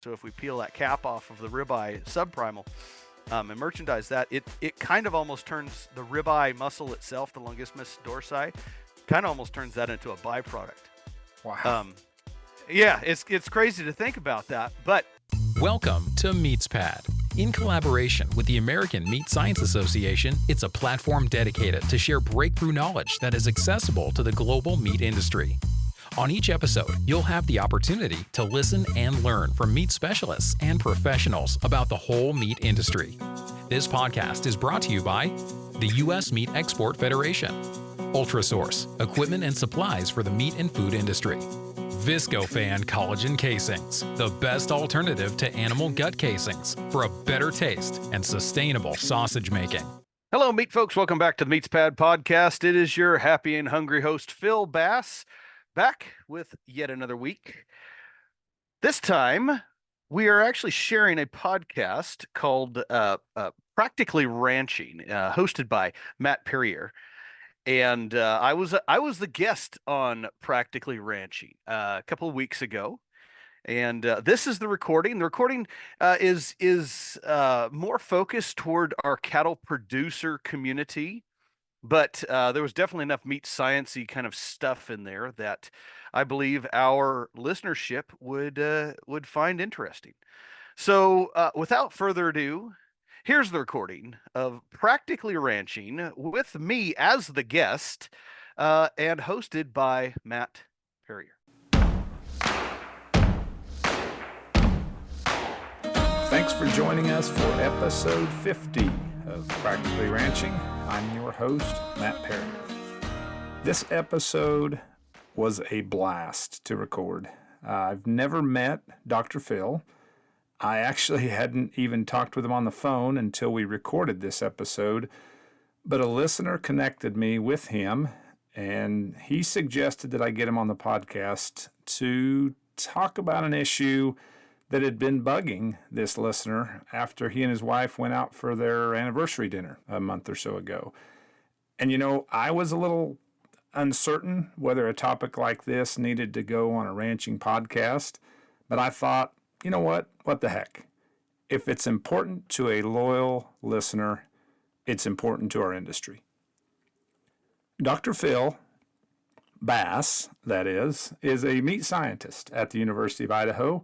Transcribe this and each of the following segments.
So if we peel that cap off of the ribeye subprimal and merchandise that, it kind of almost turns the ribeye muscle itself, the longissimus dorsi, kind of almost turns that into a byproduct. Wow. Yeah, it's crazy to think about that, but Welcome to MeatsPad. In collaboration with the American Meat Science Association, it's a platform dedicated to share breakthrough knowledge that is accessible to the global meat industry. On each episode, you'll have the opportunity to listen and learn from meat specialists and professionals about the whole meat industry. This podcast is brought to you by the U.S. Meat Export Federation, Ultrasource, equipment and supplies for the meat and food industry, Viscofan collagen casings, the best alternative to animal gut casings for a better taste and sustainable sausage making. hello, meat folks. Welcome back to the MeatsPad podcast. It is your happy and hungry host, Phil Bass, back with yet another week. This time, we are actually sharing a podcast called Practically Ranching, hosted by Matt Perrier. And I was the guest on Practically Ranching a couple of weeks ago. And this is the recording. The recording is more focused toward our cattle producer community, but there was definitely enough meat science-y kind of stuff in there that I believe our listenership would find interesting. So without further ado, here's the recording of Practically Ranching with me as the guest and hosted by Matt Perrier. Thanks for joining us for episode 50 of Practically Ranching. I'm your host, Matt Perrier. This episode was a blast to record. I've never met Dr. Phil. I actually hadn't even talked with him on the phone until we recorded this episode, but a listener connected me with him, and he suggested that I get him on the podcast to talk about an issue that had been bugging this listener after he and his wife went out for their anniversary dinner a month or so ago. And I was a little uncertain whether a topic like this needed to go on a ranching podcast, but I thought, you know what? What the heck? If it's important to a loyal listener, it's important to our industry. Dr. Phil Bass, that is a meat scientist at the University of Idaho.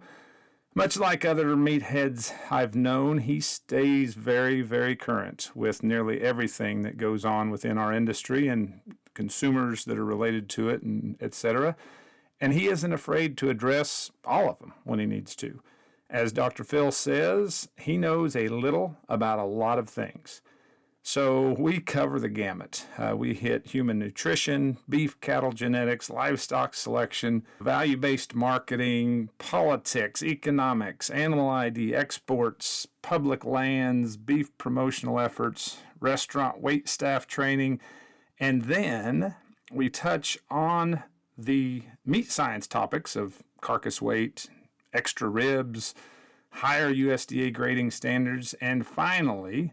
Much like other meatheads I've known, he stays very, very current with nearly everything that goes on within our industry and consumers that are related to it, and etc. And he isn't afraid to address all of them when he needs to. As Dr. Phil says, he knows a little about a lot of things. So we cover the gamut. We hit human nutrition, beef cattle genetics, livestock selection, value-based marketing, politics, economics, animal ID, exports, public lands, beef promotional efforts, restaurant wait staff training, and then we touch on the meat science topics of carcass weight, extra ribs, higher USDA grading standards, and finally,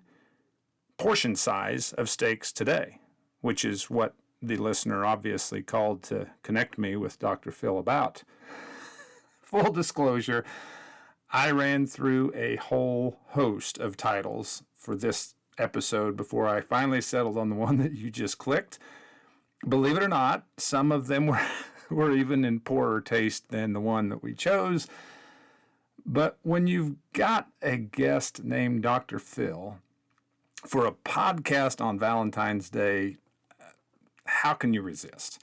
portion size of steaks today, which is what the listener obviously called to connect me with Dr. Phil about. Full disclosure, I ran through a whole host of titles for this episode before I finally settled on the one that you just clicked. Believe it or not, some of them were even in poorer taste than the one that we chose. But when you've got a guest named Dr. Phil for a podcast on Valentine's Day, how can you resist?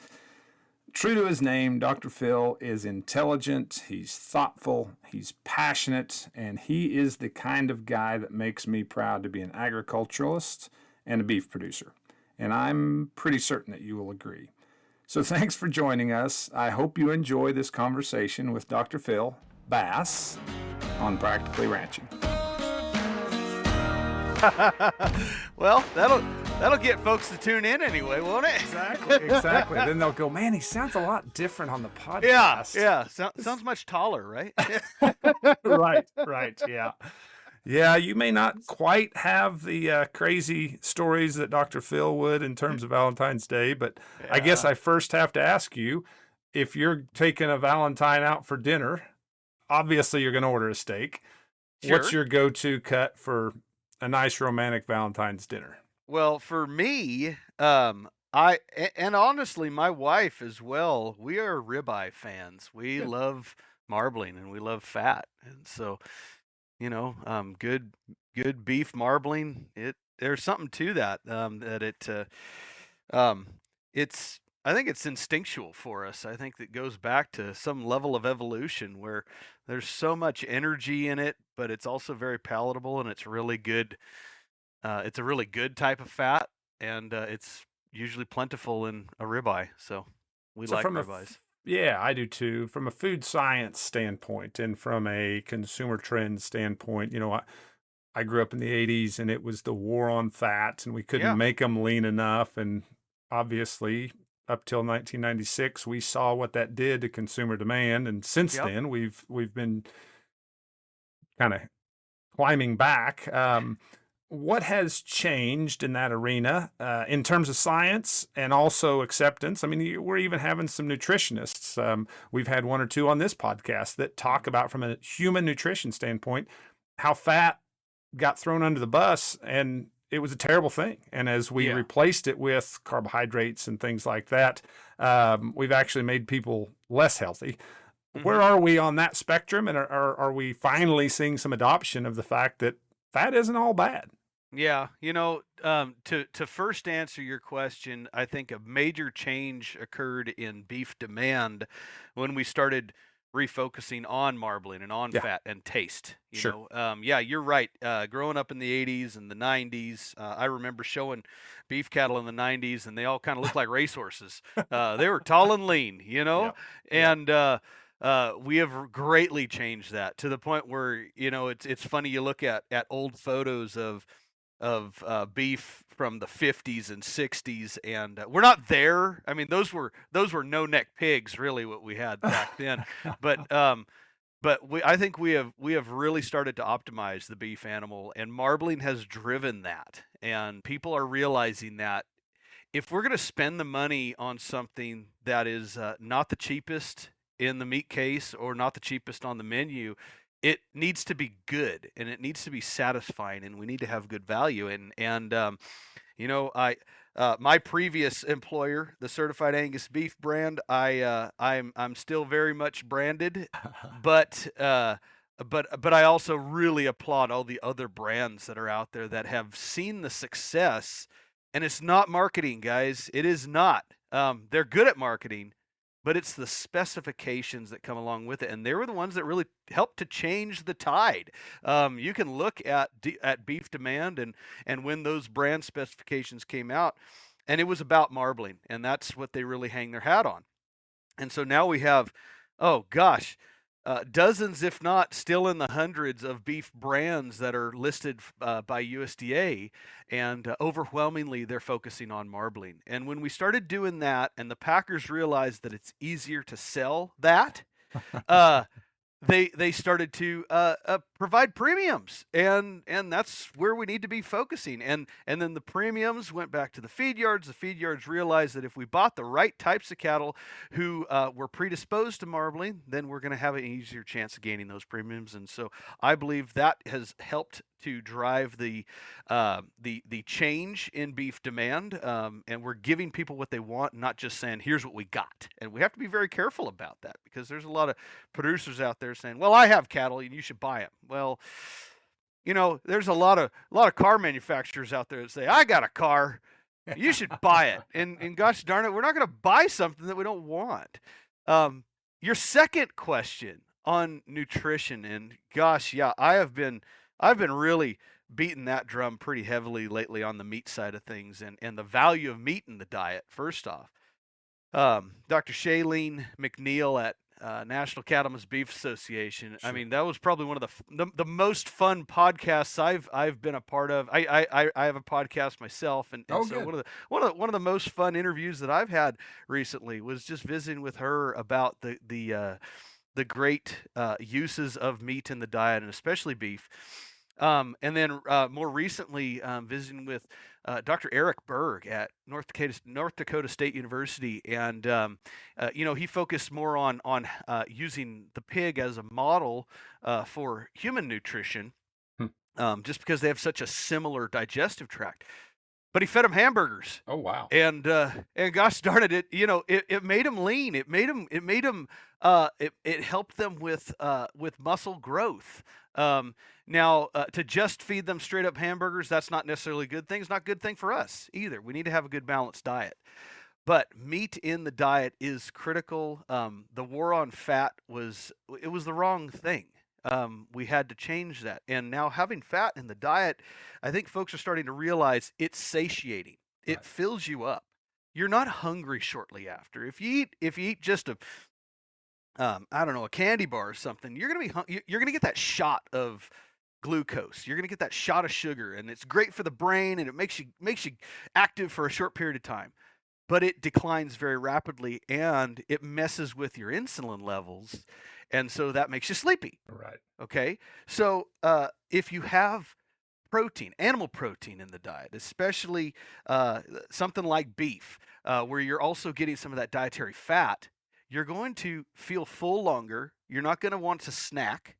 True to his name, Dr. Phil is intelligent, he's thoughtful, he's passionate, and he is the kind of guy that makes me proud to be an agriculturalist and a beef producer. And I'm pretty certain that you will agree. So thanks for joining us. I hope you enjoy this conversation with Dr. Phil Bass on Practically Ranching. Well, that'll get folks to tune in anyway, won't it? Exactly. Then they'll go, man, he sounds a lot different on the podcast. Yeah. Sounds much taller, right? Right. Yeah. Yeah, you may not quite have the crazy stories that Dr. Phil would in terms of Valentine's Day, but I guess I first have to ask you, if you're taking a Valentine out for dinner, obviously you're going to order a steak. What's Sure. your go-to cut for a nice romantic Valentine's dinner? Well, for me, and honestly, my wife as well, we are ribeye fans. We Good. love marbling and we love fat. And so, good beef marbling, there's something to that, that um, I think it's instinctual for us. I think that goes back to some level of evolution where there's so much energy in it, but it's also very palatable and it's really good. It's a really good type of fat, and it's usually plentiful in a ribeye. So we So like from ribeyes. yeah, I do too. From a food science standpoint and from a consumer trend standpoint, I grew up in the 80s and it was the war on fat and we couldn't Yeah. make them lean enough. And obviously, up till 1996, we saw what that did to consumer demand. And since Yep. then, we've been kind of climbing back. What has changed in that arena in terms of science and also acceptance? I mean, we're even having some nutritionists. We've had one or two on this podcast that talk about, from a human nutrition standpoint, how fat got thrown under the bus and it was a terrible thing. And as we Yeah. replaced it with carbohydrates and things like that, we've actually made people less healthy. Where Mhm. are we on that spectrum? And are we finally seeing some adoption of the fact that fat isn't all bad? Yeah, to first answer your question, I think a major change occurred in beef demand when we started refocusing on marbling and on Yeah, fat and taste. sure. Yeah, you're right. Growing up in the '80s and the '90s, I remember showing beef cattle in the '90s, and they all kind of looked like racehorses. They were tall and lean, Yeah, yeah. and we have greatly changed that to the point where it's funny. You look at old photos of beef from the 50s and 60s, and we're not there. I mean, those were no neck pigs, really, what we had back then. But I think we have really started to optimize the beef animal, and marbling has driven that, and people are realizing that if we're going to spend the money on something that is not the cheapest in the meat case or not the cheapest on the menu, it needs to be good and it needs to be satisfying, and we need to have good value. I my previous employer, the Certified Angus Beef brand, I'm still very much branded, but I also really applaud all the other brands that are out there that have seen the success. And it's not marketing, guys. It is not. They're good at marketing, but it's the specifications that come along with it, and they were the ones that really helped to change the tide. You can look at beef demand and when those brand specifications came out, and it was about marbling, and that's what they really hang their hat on. And so now we have, oh gosh, dozens, if not still in the hundreds, of beef brands that are listed by USDA, and overwhelmingly they're focusing on marbling. And when we started doing that, and the packers realized that it's easier to sell that, uh, they started to provide premiums, and that's where we need to be focusing. And then the premiums went back to the feed yards. The feed yards realized that if we bought the right types of cattle who were predisposed to marbling, then we're going to have an easier chance of gaining those premiums. And so I believe that has helped to drive the change in beef demand, and we're giving people what they want, not just saying here's what we got. And we have to be very careful about that, because there's a lot of producers out there saying, well, I have cattle and you should buy them. Well, there's a lot of car manufacturers out there that say, I got a car, you should buy it. And gosh darn it, we're not going to buy something that we don't want. Your second question on nutrition, and gosh, yeah, I've been really beating that drum pretty heavily lately on the meat side of things, and the value of meat in the diet. First off, Dr. Shailene McNeil at National Cattlemen's Beef Association. I Sure. mean, that was probably one of the most fun podcasts I've been a part of. I have a podcast myself, and Oh, so good. one of the most fun interviews that I've had recently was just visiting with her about the great uses of meat in the diet, and especially beef. And then more recently, visiting with Dr. Eric Berg at North Dakota State University, and he focused more on using the pig as a model for human nutrition, Hmm. just because they have such a similar digestive tract. But he fed them hamburgers, Oh, wow. and gosh darn it, it made them lean. It helped them with muscle growth. Now, to just feed them straight up hamburgers, that's not necessarily a good thing. It's not a good thing for us either. We need to have a good balanced diet. But meat in the diet is critical. The war on fat was the wrong thing. We had to change that. And now having fat in the diet, I think folks are starting to realize it's satiating. It Right. fills you up. You're not hungry shortly after. If you eat just I don't know, a candy bar or something, you're gonna get that shot of glucose. You're gonna get that shot of sugar, and it's great for the brain, and it makes you active for a short period of time. But it declines very rapidly, and it messes with your insulin levels, and so that makes you sleepy. Right. Okay, so if you have protein, animal protein in the diet, especially something like beef, where you're also getting some of that dietary fat, you're going to feel full longer. You're not going to want to snack.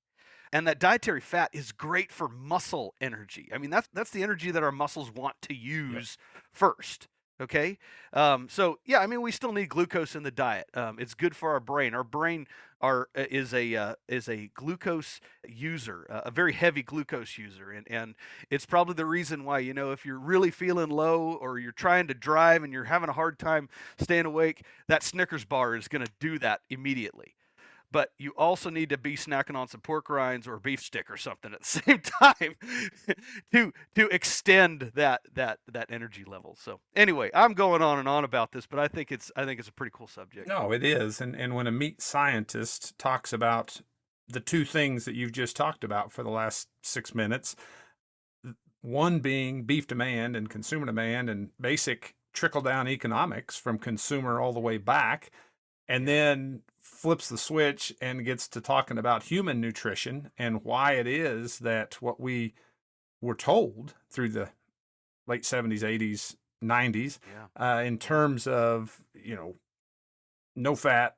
And that dietary fat is great for muscle energy. I mean, that's the energy that our muscles want to use first. Okay, so yeah, I mean, we still need glucose in the diet. It's good for our brain. Our brain is a glucose user, a very heavy glucose user, and it's probably the reason why, if you're really feeling low or you're trying to drive and you're having a hard time staying awake, that Snickers bar is going to do that immediately. But you also need to be snacking on some pork rinds or a beef stick or something at the same time to extend that energy level. So anyway, I'm going on and on about this, but I think it's a pretty cool subject. No, it is. And when a meat scientist talks about the two things that you've just talked about for the last 6 minutes, one being beef demand and consumer demand and basic trickle down economics from consumer all the way back, and then flips the switch and gets to talking about human nutrition and why it is that what we were told through the late 70s, 80s, 90s, Yeah. in terms of, no fat,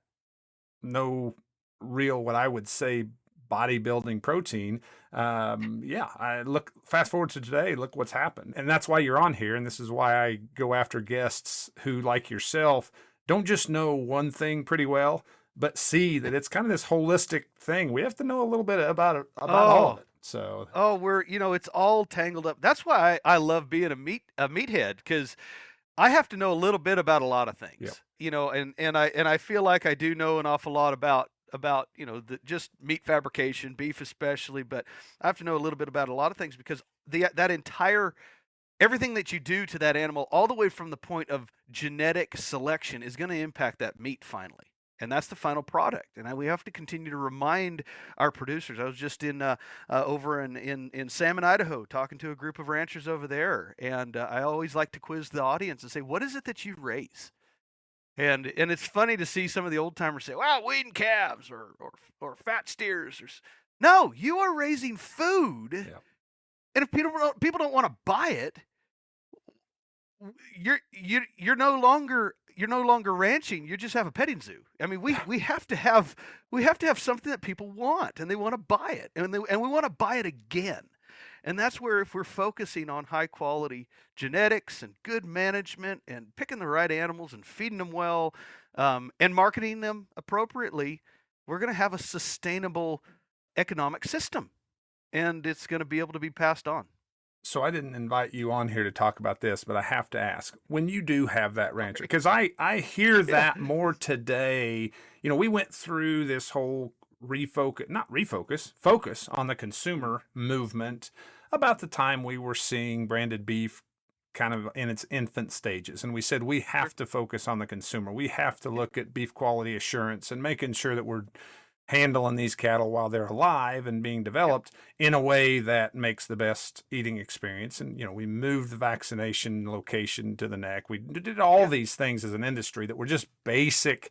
no real, what I would say, bodybuilding protein. I look fast forward to today, look what's happened. And that's why you're on here. And this is why I go after guests who, like yourself, don't just know one thing pretty well, but see that it's kind of this holistic thing. We have to know a little bit about all of it. So, It's all tangled up. That's why I love being a meathead, because I have to know a little bit about a lot of things. Yep. And I feel like I do know an awful lot about just meat fabrication, beef especially, but I have to know a little bit about a lot of things, because that entire everything that you do to that animal, all the way from the point of genetic selection, is going to impact that meat finally. And that's the final product. And we have to continue to remind our producers. I was just over in Salmon, Idaho, talking to a group of ranchers over there, and I always like to quiz the audience and say, "What is it that you raise?" And it's funny to see some of the old timers say, "Well, weaned calves or fat steers." No, you are raising food, and if people don't want to buy it, you're no longer ranching. You just have a petting zoo. I mean, we have to have something that people want, and they want to buy it, and we want to buy it again. And that's where, if we're focusing on high quality genetics and good management and picking the right animals and feeding them well, and marketing them appropriately, we're going to have a sustainable economic system, and it's going to be able to be passed on. So I didn't invite you on here to talk about this, but I have to ask, when you do have that rancher, because I hear that more today. We went through this whole focus on the consumer movement about the time we were seeing branded beef kind of in its infant stages. And we said, we have to focus on the consumer. We have to look at beef quality assurance and making sure that we're handling these cattle while they're alive and being developed in a way that makes the best eating experience. And, we moved the vaccination location to the neck. We did all these things as an industry that were just basic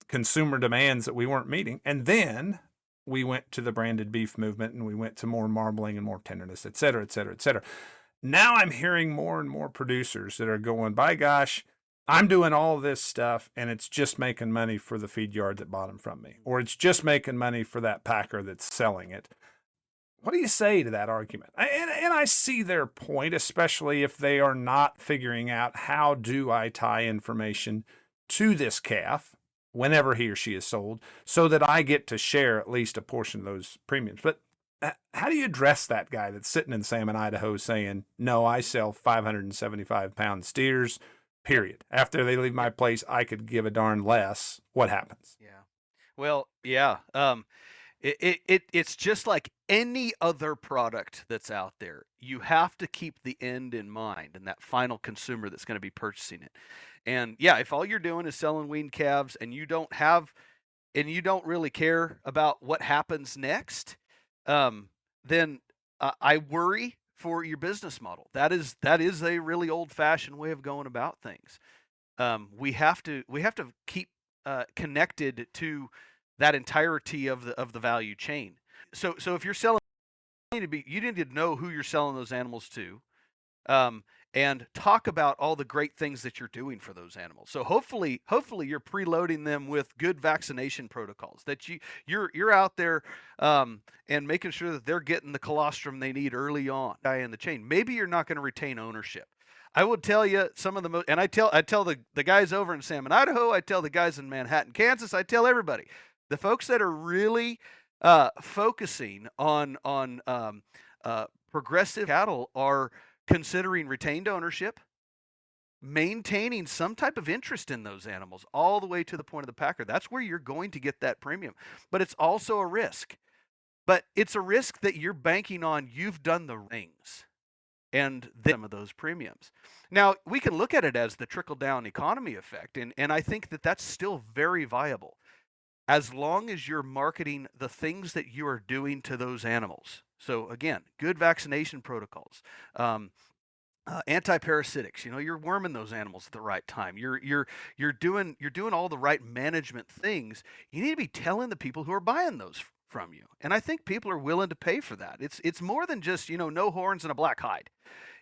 consumer demands that we weren't meeting. And then we went to the branded beef movement and we went to more marbling and more tenderness, et cetera, et cetera, et cetera. Now I'm hearing more and more producers that are going, by gosh, I'm doing all this stuff and it's just making money for the feed yard that bought them from me, or it's just making money for that packer that's selling it. What do you say to that argument? And I see their point, especially if they are not figuring out how do I tie information to this calf whenever he or she is sold so that I get to share at least a portion of those premiums. But how do you address that guy that's sitting in Salmon, Idaho saying, no, I sell 575-pound steers, period. After they leave my place, I could give a darn less. What happens? Yeah. Well, yeah. It's just like any other product that's out there. You have to keep the end in mind and that final consumer that's going to be purchasing it. And yeah, if all you're doing is selling weaned calves and you don't really care about what happens next, then I worry for your business model. That is a really old-fashioned way of going about things. We have to keep connected to that entirety of the value chain. So if you're selling, you need to know who you're selling those animals to, and talk about all the great things that you're doing for those animals. So hopefully you're preloading them with good vaccination protocols, that you're out there and making sure that they're getting the colostrum they need early on in the chain. Maybe you're not going to retain ownership. I would tell you some of the most, and I tell the guys over in Salmon, Idaho, I tell the guys in Manhattan, Kansas, I tell everybody, the folks that are really focusing on progressive cattle are considering retained ownership, maintaining some type of interest in those animals all the way to the point of the packer. That's where you're going to get that premium. But it's also a risk. But it's a risk that you're banking on you've done the things and some of those premiums. Now, we can look at it as the trickle-down economy effect, and I think that that's still very viable as long as you're marketing the things that you are doing to those animals. So again, good vaccination protocols, anti-parasitics. You're worming those animals at the right time. You're doing all the right management things. You need to be telling the people who are buying those from you, and I think people are willing to pay for that. It's more than just no horns and a black hide.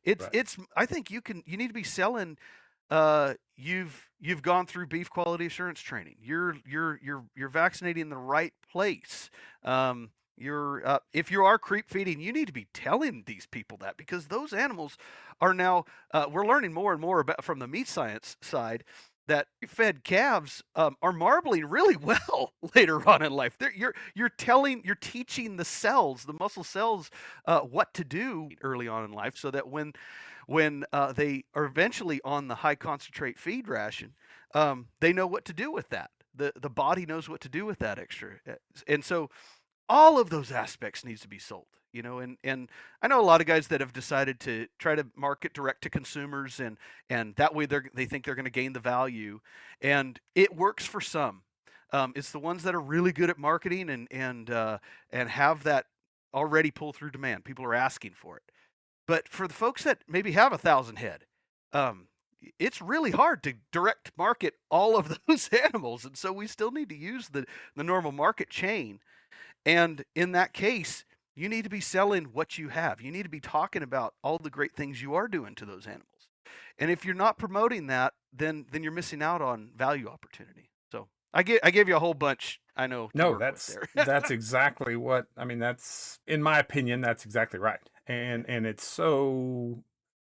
It's I think you need to be selling. You've gone through beef quality assurance training. You're vaccinating in the right place. If you are creep feeding, you need to be telling these people that, because those animals are now we're learning more and more about from the meat science side that fed calves are marbling really well later on in life. You're teaching the cells, the muscle cells, what to do early on in life, so that when they are eventually on the high concentrate feed ration, they know what to do with that. The body knows what to do with that extra, and so all of those aspects needs to be sold. And I know a lot of guys that have decided to try to market direct to consumers, and that way they think they're going to gain the value, and it works for some. It's the ones that are really good at marketing and have that already pull through demand. People are asking for it. But for the folks that maybe have 1,000 head, it's really hard to direct market all of those animals. And so we still need to use the normal market chain. And in that case, you need to be selling what you have. You need to be talking about all the great things you are doing to those animals. And if you're not promoting that, then you're missing out on value opportunity. So I gave you a whole bunch. I know. No, that's exactly what I mean. That's, in my opinion, that's exactly right. And it's so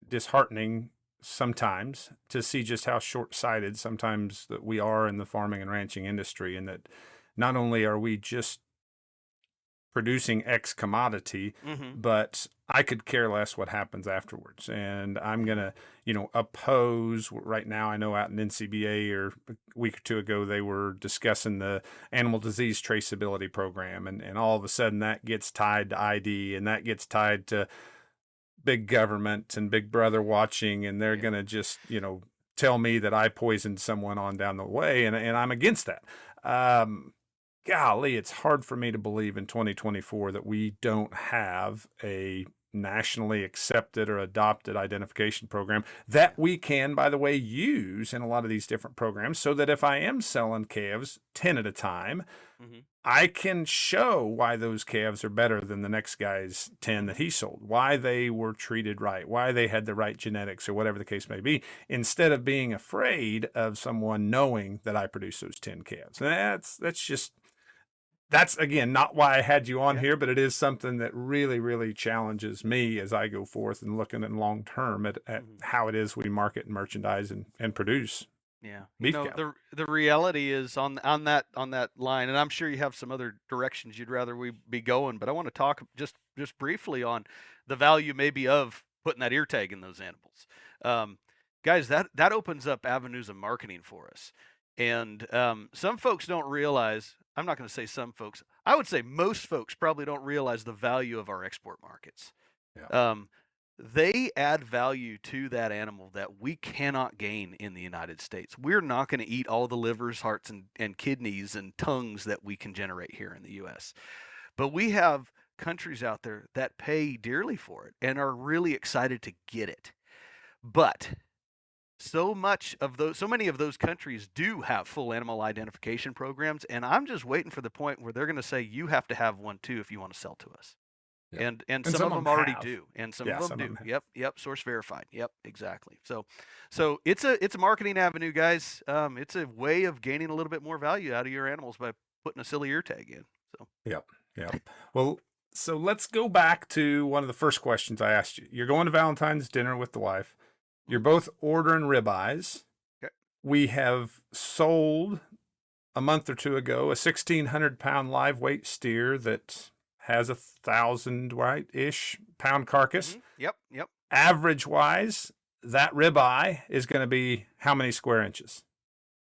disheartening sometimes to see just how short-sighted sometimes that we are in the farming and ranching industry, and that not only are we just producing X commodity, but I could care less what happens afterwards. And I'm going to, oppose right now. I know out in NCBA, or a week or two ago, they were discussing the animal disease traceability program. And all of a sudden that gets tied to ID, and that gets tied to big government and big brother watching. And they're going to just, tell me that I poisoned someone on down the way. And I'm against that. Golly, it's hard for me to believe in 2024 that we don't have a nationally accepted or adopted identification program that we can, by the way, use in a lot of these different programs, so that if I am selling calves 10 at a time, I can show why those calves are better than the next guy's 10 that he sold, why they were treated right, why they had the right genetics, or whatever the case may be, instead of being afraid of someone knowing that I produce those 10 calves. And that's again not why I had you on here, but it is something that really, really challenges me as I go forth and looking at long term at how it is we market and merchandise and produce. Yeah, beef cattle. the reality is on that line, and I'm sure you have some other directions you'd rather we be going, but I want to talk just briefly on the value maybe of putting that ear tag in those animals. Guys, that opens up avenues of marketing for us, and some folks don't realize. I'm not going to say some folks. I would say most folks probably don't realize the value of our export markets. Yeah. They add value to that animal that we cannot gain in the United States. We're not going to eat all the livers, hearts, and kidneys and tongues that we can generate here in the U.S. But we have countries out there that pay dearly for it and are really excited to get it. But so many of those countries do have full animal identification programs, and I'm just waiting for the point where they're going to say you have to have one too if you want to sell to us. Yeah. And some of them already have. do, and some Yeah, of them some do. of them have. Yep, source verified. Yep, exactly. So it's a marketing avenue, guys. It's a way of gaining a little bit more value out of your animals by putting a silly ear tag in. So yeah. Well, so let's go back to one of the first questions I asked you. You're going to Valentine's dinner with the wife. You're both ordering ribeyes. Okay. We have sold a month or two ago a 1,600-pound live weight steer that has 1,000 ish pound carcass. Yep. Average wise, that ribeye is going to be how many square inches?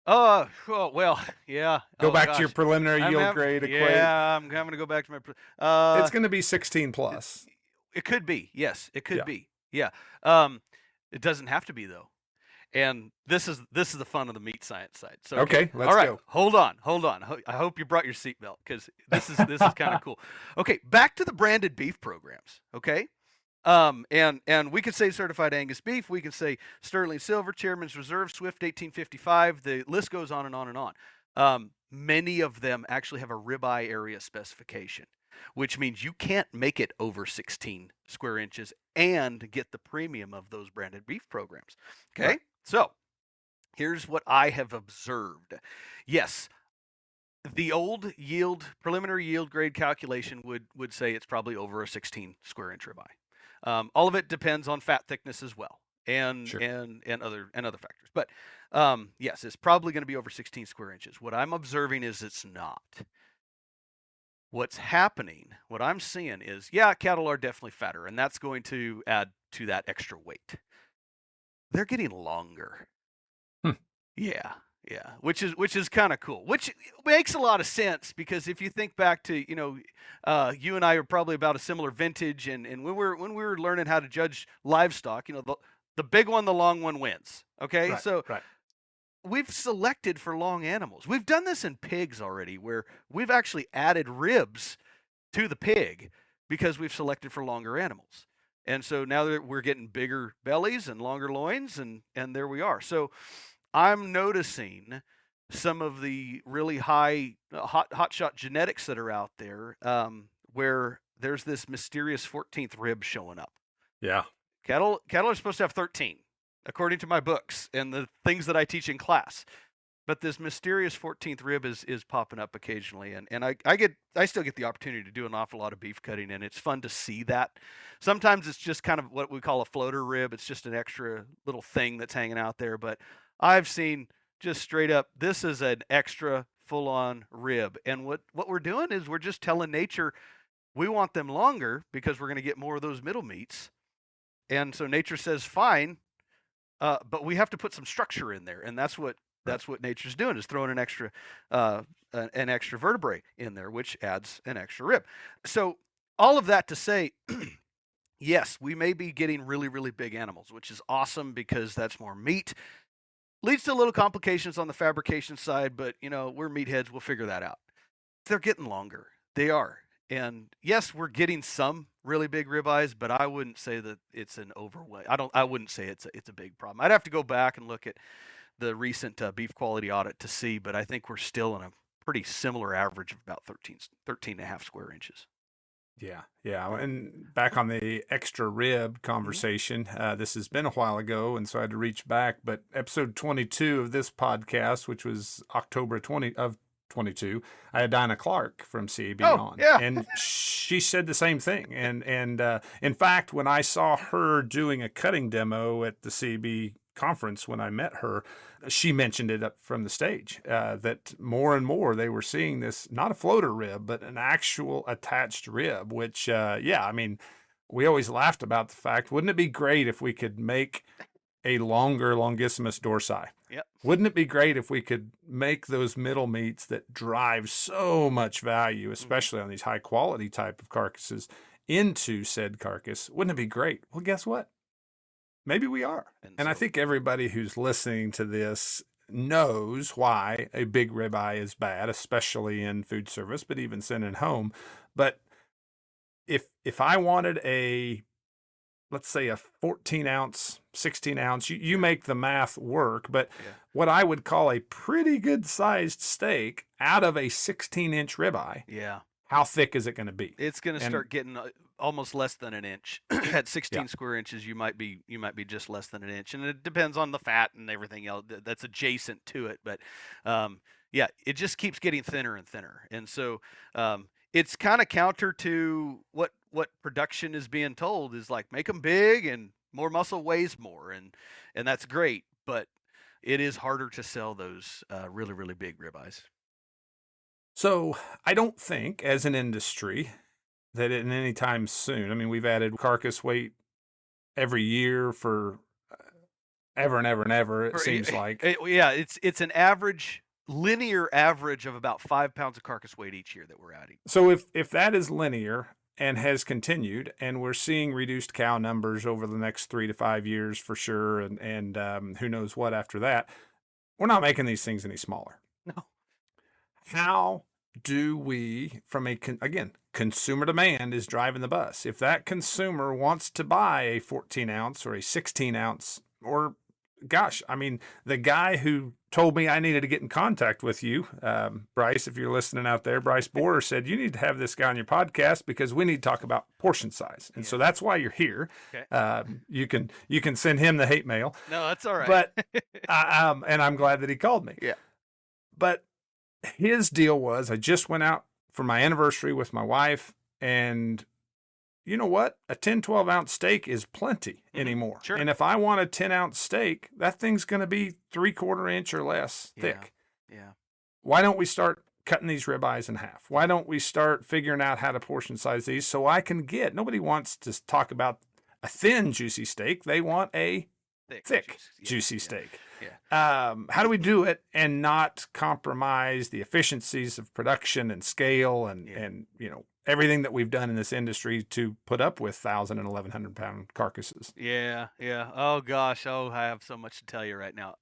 Oh, well, yeah. Go back to your preliminary yield grade equation. Yeah, I'm having to go back to my. It's going to be 16 plus. It could be. Yes, it could be. Yeah. It doesn't have to be though. And this is the fun of the meat science side. So okay, let's all right, go. Hold on. I hope you brought your seatbelt because this is kind of cool. Okay, back to the branded beef programs. Okay, and we could say certified Angus beef. We could say Sterling Silver, Chairman's Reserve, Swift 1855. The list goes on and on and on. Many of them actually have a ribeye area specification, which means you can't make it over 16 square inches and get the premium of those branded beef programs. Okay. Right. So here's what I have observed. Yes, the old preliminary yield grade calculation would say it's probably over a 16 square inch ribeye. All of it depends on fat thickness as well, and Sure. and other factors. But yes, it's probably going to be over 16 square inches. What I'm observing is it's not. What's happening, what I'm seeing is, yeah, cattle are definitely fatter, and that's going to add to that extra weight. They're getting longer. Yeah, which is kind of cool, which makes a lot of sense because if you think back to, you and I are probably about a similar vintage, and when we were learning how to judge livestock, the big one, the long one wins. Okay, Right, so right. we've selected for long animals. We've done this in pigs already, where we've actually added ribs to the pig because we've selected for longer animals. And so now that we're getting bigger bellies and longer loins, and there we are. So I'm noticing some of the really high hot shot genetics that are out there, where there's this mysterious 14th rib showing up. Yeah. Cattle are supposed to have 13, according to my books and the things that I teach in class. But this mysterious 14th rib is popping up occasionally, and I still get the opportunity to do an awful lot of beef cutting, and it's fun to see that. Sometimes it's just kind of what we call a floater rib. It's just an extra little thing that's hanging out there. But I've seen just straight up, this is an extra full-on rib. And what we're doing is we're just telling nature we want them longer because we're going to get more of those middle meats. And so nature says, fine, but we have to put some structure in there, and that's what nature's doing, is throwing an extra vertebrae in there, which adds an extra rib. So all of that to say, yes, we may be getting really, really big animals, which is awesome because that's more meat. Leads to little complications on the fabrication side, but we're meatheads. We'll figure that out. They're getting longer. They are. And yes, we're getting some really big ribeyes, but I wouldn't say that it's an overweight. I wouldn't say it's a big problem. I'd have to go back and look at the recent beef quality audit to see, but I think we're still in a pretty similar average of about 13 and a half square inches. Yeah, yeah. And back on the extra rib conversation, this has been a while ago, and so I had to reach back. But episode 22 of this podcast, which was October 22, I had Dinah Clark from CAB on, yeah. and she said the same thing. And in fact, when I saw her doing a cutting demo at the CAB conference when I met her, she mentioned it up from the stage that more and more they were seeing this, not a floater rib, but an actual attached rib, which, I mean, we always laughed about the fact, wouldn't it be great if we could make a longer longissimus dorsi? Yep. Wouldn't it be great if we could make those middle meats that drive so much value, especially on these high quality type of carcasses, into said carcass? Wouldn't it be great? Well, guess what? Maybe we are. And I think everybody who's listening to this knows why a big ribeye is bad, especially in food service, but even sending home. But if I wanted let's say a 14 ounce, 16 ounce, you make the math work, but what I would call a pretty good sized steak out of a 16-inch ribeye. Yeah. How thick is it going to be? It's going to start getting almost less than an inch. At 16 square inches, you might be just less than an inch, and it depends on the fat and everything else that's adjacent to it. But it just keeps getting thinner and thinner, and so it's kind of counter to what production is being told is like, make them big and more muscle weighs more, and that's great, but it is harder to sell those really, really big ribeyes. So I don't think, as an industry, that in any time soon, I mean, we've added carcass weight every year for ever and ever and ever, it seems like. It's an average, linear average of about 5 pounds of carcass weight each year that we're adding. So if that is linear and has continued, and we're seeing reduced cow numbers over the next 3 to 5 years for sure, and who knows what after that, we're not making these things any smaller. No. How do we, from consumer demand is driving the bus. If that consumer wants to buy a 14 ounce or a 16 ounce, or gosh, I mean, the guy who told me I needed to get in contact with you, Bryce, if you're listening out there, Bryce Borer said, you need to have this guy on your podcast because we need to talk about portion size. And so that's why you're here. Okay. You can send him the hate mail. No, that's all right. But, and I'm glad that he called me. Yeah. But his deal was, I just went out for my anniversary with my wife, and you know what? A 10, 12 ounce steak is plenty anymore. Sure. And if I want a 10 ounce steak, that thing's going to be 3/4 inch or less thick. Yeah. Why don't we start cutting these ribeyes in half? Why don't we start figuring out how to portion size these so I can nobody wants to talk about a thin, juicy steak. They want a thick juicy steak. Yeah. How do we do it and not compromise the efficiencies of production and scale and everything that we've done in this industry to put up with 1,000 and 1,100 pound carcasses? Yeah. Oh gosh. Oh, I have so much to tell you right now.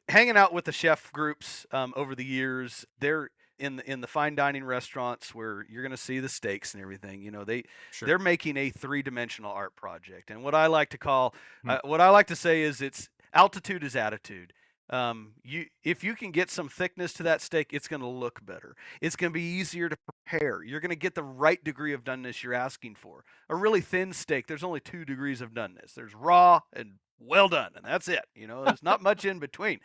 Hanging out with the chef groups over the years, they're in the fine dining restaurants where you're going to see the steaks and everything. They're making a 3-dimensional art project, and what I like to say is it's altitude is attitude. If you can get some thickness to that steak, it's going to look better. It's going to be easier to prepare. You're going to get the right degree of doneness you're asking for. A really thin steak, there's only 2 degrees of doneness. There's raw and well done, and that's it. There's not much in between.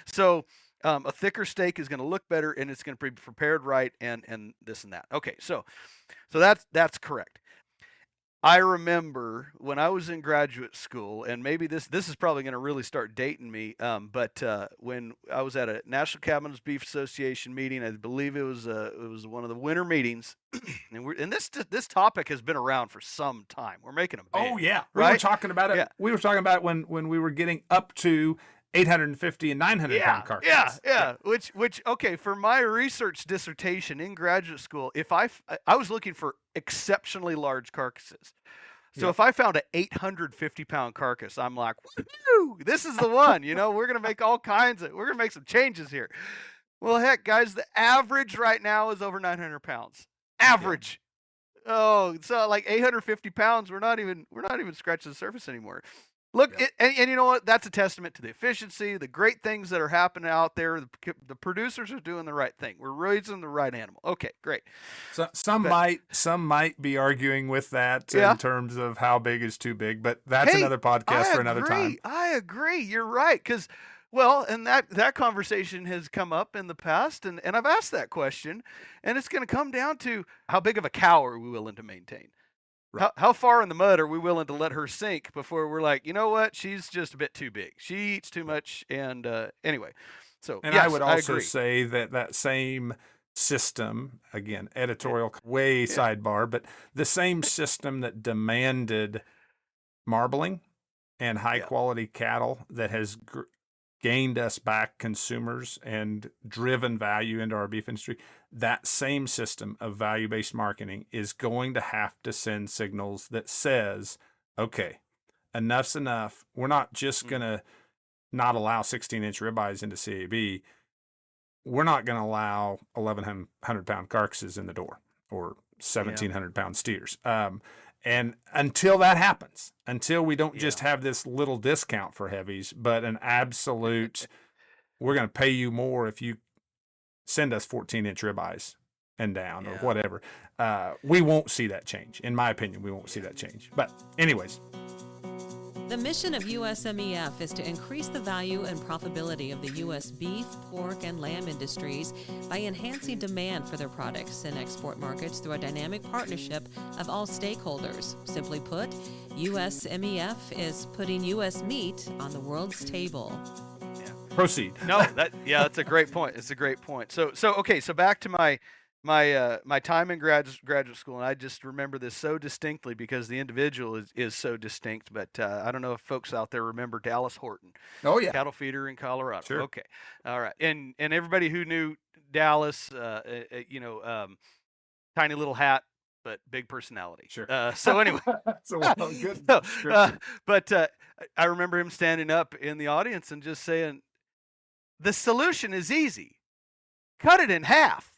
So a thicker steak is going to look better, and it's going to be prepared right, and this and that. Okay, so that's correct. I remember when I was in graduate school, and maybe this is probably going to really start dating me, but when I was at a National Cattlemen's Beef Association meeting, I believe it was one of the winter meetings, and this topic has been around for some time. We're making them big. Oh yeah, right? We were talking about it. Yeah. We were talking about it when we were getting up to 850 and 900 pound carcasses. Yeah. Which okay, for my research dissertation in graduate school, if I was looking for exceptionally large carcasses. So if I found an 850 pound carcass, I'm like, woo, this is the one. We're gonna make we're gonna make some changes here. Well, heck, guys, the average right now is over 900 pounds. Average. Oh, so like 850 pounds. We're not even scratching the surface anymore. Look, and you know what? That's a testament to the efficiency, the great things that are happening out there. The producers are doing the right thing. We're raising the right animal. Okay, great. So some might be arguing with that in terms of how big is too big, but that's another podcast for another time. I agree. You're right. Because, well, and that conversation has come up in the past, and I've asked that question, and it's going to come down to how big of a cow are we willing to maintain? Right. How far in the mud are we willing to let her sink before we're like, you know what, she's just a bit too big. She eats too much, and anyway. So, and yes, I would also agree. say that same system, again, editorial way sidebar, but the same system that demanded marbling and high quality cattle that has gained us back consumers and driven value into our beef industry, that same system of value-based marketing is going to have to send signals that says, okay, enough's enough. We're not just going to not allow 16-inch ribeyes into CAB. We're not going to allow 1,100-pound carcasses in the door or 1,700-pound steers. And until that happens, until we don't just have this little discount for heavies, but an absolute, we're going to pay you more if you send us 14-inch ribeyes and down or whatever, we won't see that change. In my opinion, we won't see that change. But anyways. The mission of USMEF is to increase the value and profitability of the U.S. beef, pork, and lamb industries by enhancing demand for their products in export markets through a dynamic partnership of all stakeholders. Simply put, USMEF is putting U.S. meat on the world's table. Proceed. No, that's a great point. It's a great point. So okay, so back to my time in graduate school, and I just remember this so distinctly because the individual is so distinct. But I don't know if folks out there remember Dallas Horton. Oh yeah, cattle feeder in Colorado. Sure. Okay, all right, and everybody who knew Dallas, tiny little hat, but big personality. Sure. So anyway, that's a good but I remember him standing up in the audience and just saying, "The solution is easy. Cut it in half."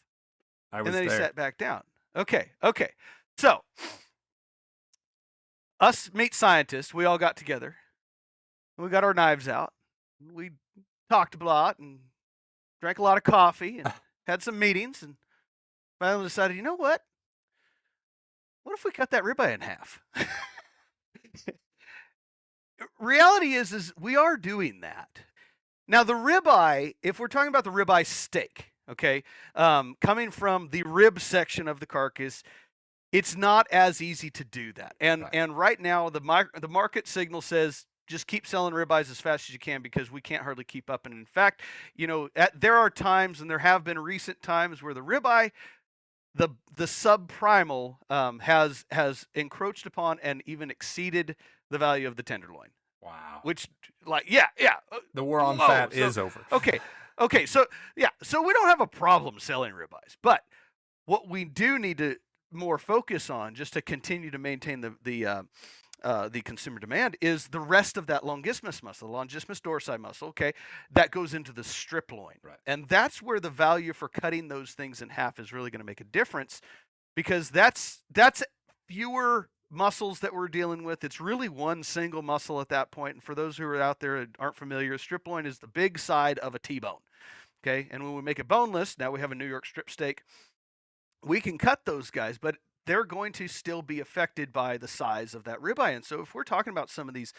And then he sat back down. Okay. So, us meat scientists, we all got together. We got our knives out. We talked a lot and drank a lot of coffee and had some meetings and finally decided, you know what? What if we cut that ribeye in half? Reality is we are doing that. Now, the ribeye, if we're talking about the ribeye steak, okay, coming from the rib section of the carcass, it's not as easy to do that. And right now, the market signal says just keep selling ribeyes as fast as you can because we can't hardly keep up. And in fact, there are times, and there have been recent times, where the ribeye, the subprimal, has encroached upon and even exceeded the value of the tenderloin. Wow. Which, the war on fat is over. Okay, so we don't have a problem selling ribeyes, but what we do need to more focus on, just to continue to maintain the consumer demand, is the rest of that longissimus muscle, the longissimus dorsi muscle, okay, that goes into the strip loin. Right. And that's where the value for cutting those things in half is really going to make a difference, because that's fewer muscles that we're dealing with. It's really one single muscle at that point. And for those who are out there that aren't familiar, strip loin is the big side of a T-bone. Okay, and when we make it boneless, now we have a New York strip steak. We can cut those guys, but they're going to still be affected by the size of that ribeye. And so if we're talking about some of these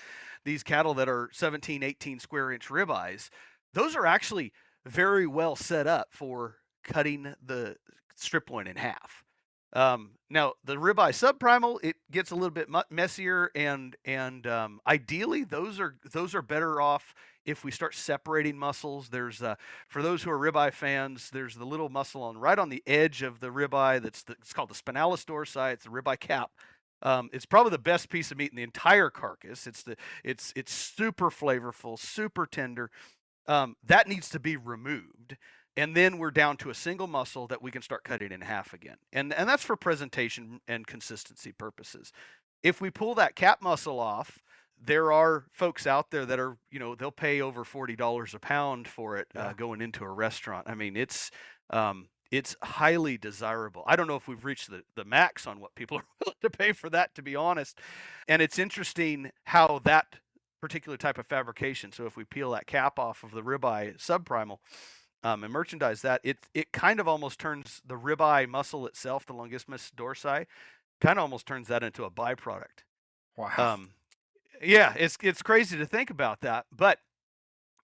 cattle that are 17, 18 square inch ribeyes, those are actually very well set up for cutting the strip loin in half. Now the ribeye subprimal, it gets a little bit messier, and ideally those are better off if we start separating muscles. There's for those who are ribeye fans, there's the little muscle right on the edge of the ribeye it's called the spinalis dorsi. It's the ribeye cap. It's probably the best piece of meat in the entire carcass. It's super flavorful, super tender. That needs to be removed. And then we're down to a single muscle that we can start cutting in half again. And that's for presentation and consistency purposes. If we pull that cap muscle off, there are folks out there that are, they'll pay over $40 a pound for it going into a restaurant. I mean, it's it's highly desirable. I don't know if we've reached the max on what people are willing to pay for that, to be honest. And it's interesting how that particular type of fabrication, so if we peel that cap off of the ribeye subprimal, and merchandise that, it kind of almost turns the ribeye muscle itself, the longissimus dorsi, kind of almost turns that into a byproduct. Wow. Yeah, it's crazy to think about that, but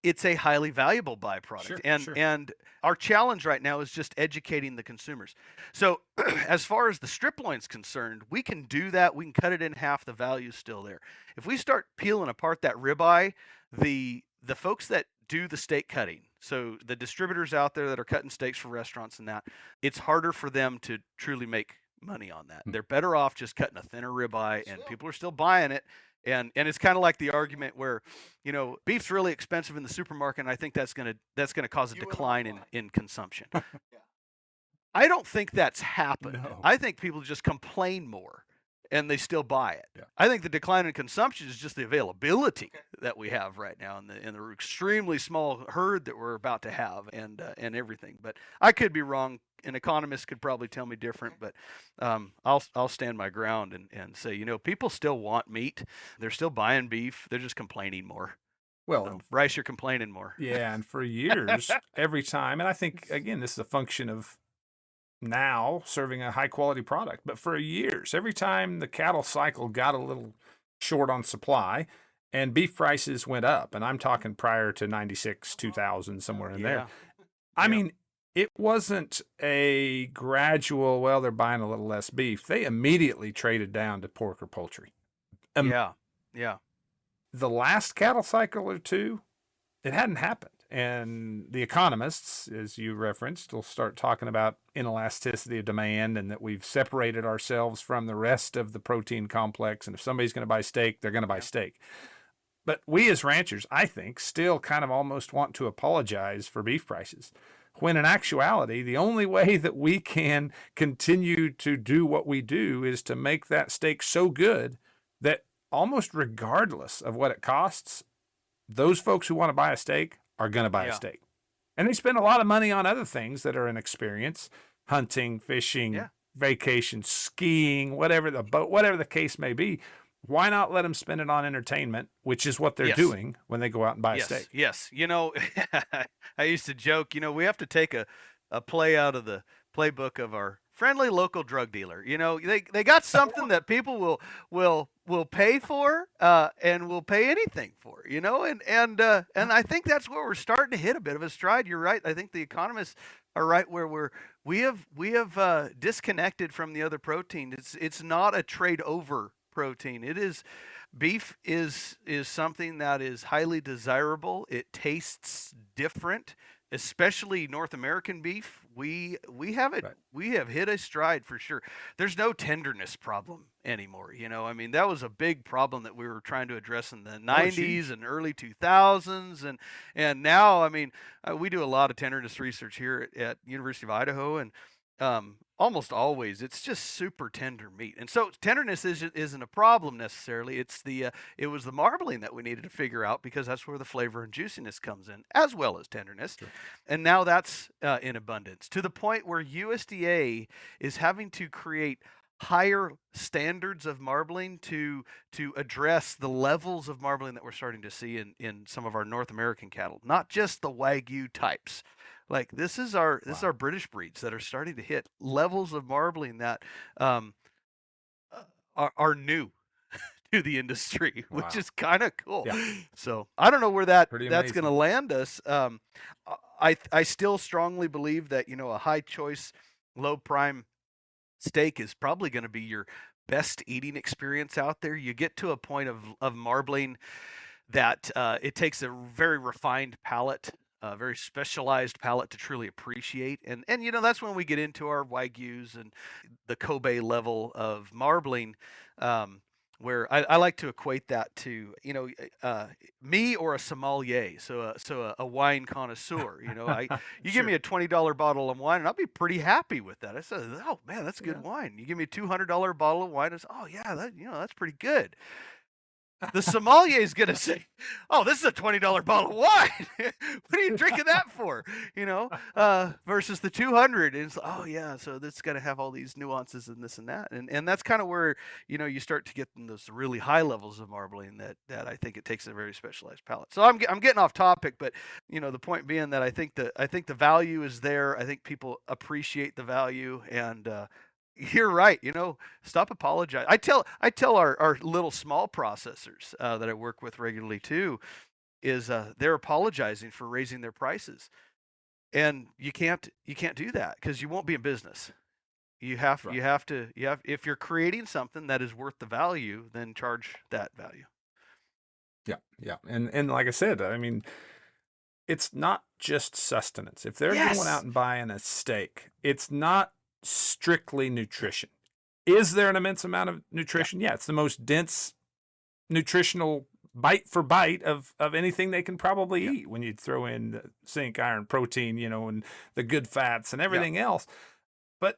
it's a highly valuable byproduct. And our challenge right now is just educating the consumers. So as far as the strip loin's concerned, we can do that. We can cut it in half. The value's still there. If we start peeling apart that ribeye, the folks that do the steak cutting, so the distributors out there that are cutting steaks for restaurants and that, it's harder for them to truly make money on that. They're better off just cutting a thinner ribeye, and people are still buying it. And it's kind of like the argument where, beef's really expensive in the supermarket, and I think that's gonna cause a decline in consumption. I don't think that's happened. No. I think people just complain more, and they still buy it. Yeah. I think the decline in consumption is just the availability that we have right now, and the extremely small herd that we're about to have, and everything. But I could be wrong. An economist could probably tell me different, but I'll stand my ground and say, people still want meat. They're still buying beef. They're just complaining more. Well, Bryce, you're complaining more. yeah, and for years, every time, and I think, again, this is a function of now serving a high quality product, but for years, every time the cattle cycle got a little short on supply and beef prices went up, and I'm talking prior to 96, 2000, somewhere in there. I mean, it wasn't a gradual, well, they're buying a little less beef. They immediately traded down to pork or poultry. Yeah. The last cattle cycle or two, it hadn't happened. And the economists, as you referenced, will start talking about inelasticity of demand and that we've separated ourselves from the rest of the protein complex. And if somebody's going to buy steak, they're going to buy steak. But we as ranchers, I think, still kind of almost want to apologize for beef prices, when in actuality, the only way that we can continue to do what we do is to make that steak so good that almost regardless of what it costs, those folks who want to buy a steak are going to buy a steak. And they spend a lot of money on other things that are an experience: hunting, fishing, vacation, skiing, whatever the case may be. Why not let them spend it on entertainment, which is what they're doing when they go out and buy a steak? Yes. I used to joke, we have to take a play out of the playbook of our friendly local drug dealer. They got something that people will pay for, and will pay anything for, and I think that's where we're starting to hit a bit of a stride. You're right. I think the economists are right where we have disconnected from the other protein. It's not a trade over protein. It is beef is something that is highly desirable. It tastes different, especially North American beef. We have it. Right. We have hit a stride for sure. There's no tenderness problem anymore. That was a big problem that we were trying to address in the 90s and early 2000s, and now, we do a lot of tenderness research here at University of Idaho, and almost always it's just super tender meat. And so tenderness isn't a problem necessarily. It was the marbling that we needed to figure out, because that's where the flavor and juiciness comes in, as well as tenderness. Sure. And now that's in abundance, to the point where USDA is having to create higher standards of marbling to address the levels of marbling that we're starting to see in some of our North American cattle, not just the Wagyu types. Like this is our British breeds that are starting to hit levels of marbling that are new to the industry, which is kind of cool. Yeah. So I don't know where that's going to land us. I still strongly believe that a high choice, low prime steak is probably going to be your best eating experience out there. You get to a point of marbling that it takes a very refined palate, a very specialized palate to truly appreciate. And that's when we get into our Wagyus and the Kobe level of marbling, where I like to equate that to, me or a sommelier, so a wine connoisseur. You give me a $20 bottle of wine, and I'll be pretty happy with that. I said, oh man, that's good wine. You give me a $200 bottle of wine, I say, oh yeah, that's pretty good. the sommelier is going to say, "Oh, this is a $20 bottle of wine. What are you drinking that for?" Versus the 200. And it's, oh yeah, so this got to have all these nuances and this and that. And that's kind of where, you start to get in those really high levels of marbling that I think it takes a very specialized palate. So I'm getting off topic, but the point being that I think the value is there. I think people appreciate the value, and you're right. Stop apologizing. I tell our little small processors that I work with regularly too, is they're apologizing for raising their prices, and you can't do that because you won't be in business. Right. You have to if you're creating something that is worth the value, then charge that value. Yeah, yeah. And like I said, I mean, it's not just sustenance. If they're going out Yes. and buying a steak, it's not strictly nutrition. Is there an immense amount of nutrition? Yeah, it's the most dense nutritional bite for bite of anything they can probably eat when you throw in the zinc, iron, protein, and the good fats and everything else. But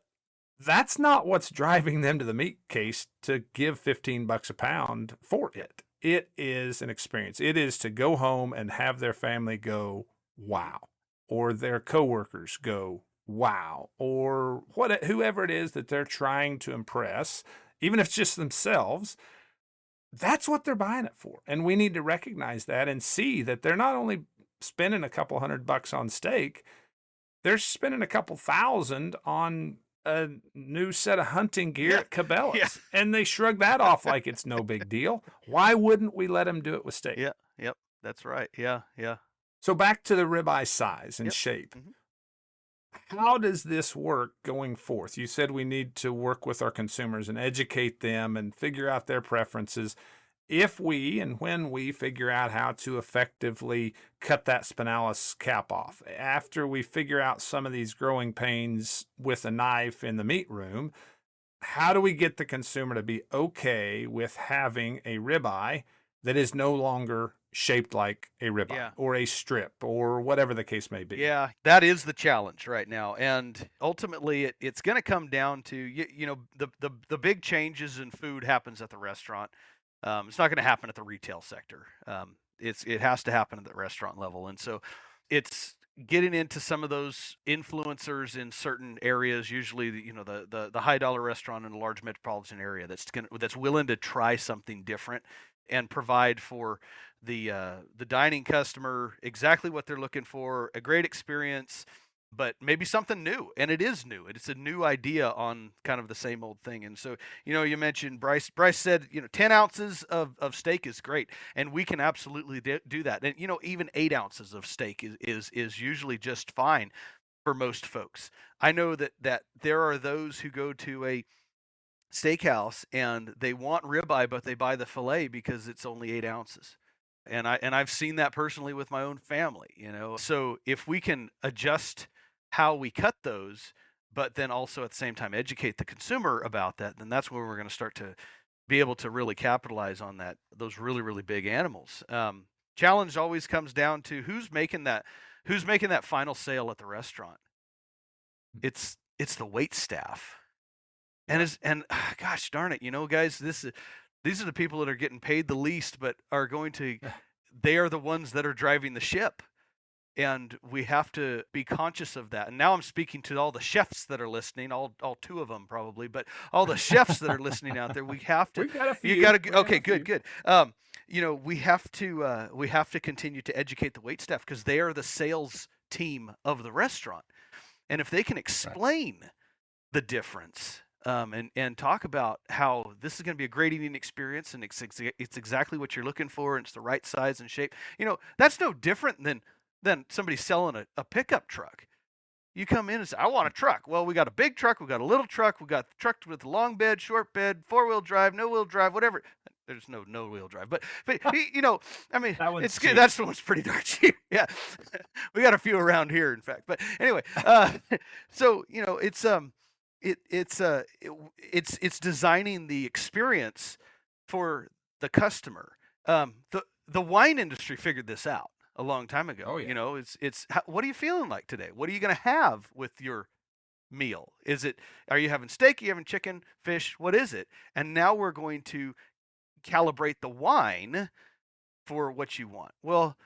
that's not what's driving them to the meat case to give $15 a pound for it. It is an experience. It is to go home and have their family go, wow, or their coworkers go, wow, or whoever it is that they're trying to impress, even if it's just themselves. That's what they're buying it for. And we need to recognize that and see that they're not only spending a couple $100 on steak, they're spending a couple thousand on a new set of hunting gear at Cabela's. Yeah. And they shrug that off like it's no big deal. Why wouldn't we let them do it with steak? Yeah. Yep. That's right. Yeah. Yeah. So back to the ribeye size and Yep. shape. Mhm. How does this work going forth? You said we need to work with our consumers and educate them and figure out their preferences. If we and when we figure out how to effectively cut that spinalis cap off, after we figure out some of these growing pains with a knife in the meat room, how do we get the consumer to be okay with having a ribeye that is no longer shaped like a ribeye or a strip or whatever the case may be? Yeah, that is the challenge right now, and ultimately, it's going to come down to the big changes in food happens at the restaurant. It's not going to happen at the retail sector. It has to happen at the restaurant level, and so it's getting into some of those influencers in certain areas. Usually, the high dollar restaurant in a large metropolitan area that's willing to try something different and provide for the dining customer exactly what they're looking for, a great experience, but maybe something new. And it is new. It's a new idea on kind of the same old thing. And so, you mentioned Bryce said, 10 ounces of steak is great. And we can absolutely do that. And, even 8 ounces of steak is usually just fine for most folks. I know that there are those who go to a steakhouse and they want ribeye, but they buy the filet because it's only 8 ounces. And I've seen that personally with my own family, So if we can adjust how we cut those, but then also at the same time educate the consumer about that, then that's where we're going to start to be able to really capitalize on those really, really big animals. Challenge always comes down to who's making that final sale at the restaurant. It's the wait staff. Gosh darn it, guys, these are the people that are getting paid the least, but they are the ones that are driving the ship. And we have to be conscious of that. And now I'm speaking to all the chefs that are listening, all two of them probably, but all the chefs that are listening out there, we have to. We've got a few. You got to. Okay, good. We have to continue to educate the wait staff because they are the sales team of the restaurant, and if they can explain the difference. And talk about how this is going to be a great eating experience, and it's exactly what you're looking for, and it's the right size and shape. That's no different than somebody selling a pickup truck. You come in and say, "I want a truck." Well, we got a big truck, we got a little truck, we got the truck with a long bed, short bed, 4-wheel drive, no-wheel drive, whatever. There's no-wheel drive, but I mean, it's good. That's the one's pretty darn cheap. Yeah, we got a few around here, in fact. But anyway, so it's designing the experience for the customer. The wine industry figured this out a long time ago. Oh, yeah. What are you feeling like today? What are you going to have with your meal? Are you having steak? Are you having chicken, fish? What is it? And now we're going to calibrate the wine for what you want. Well,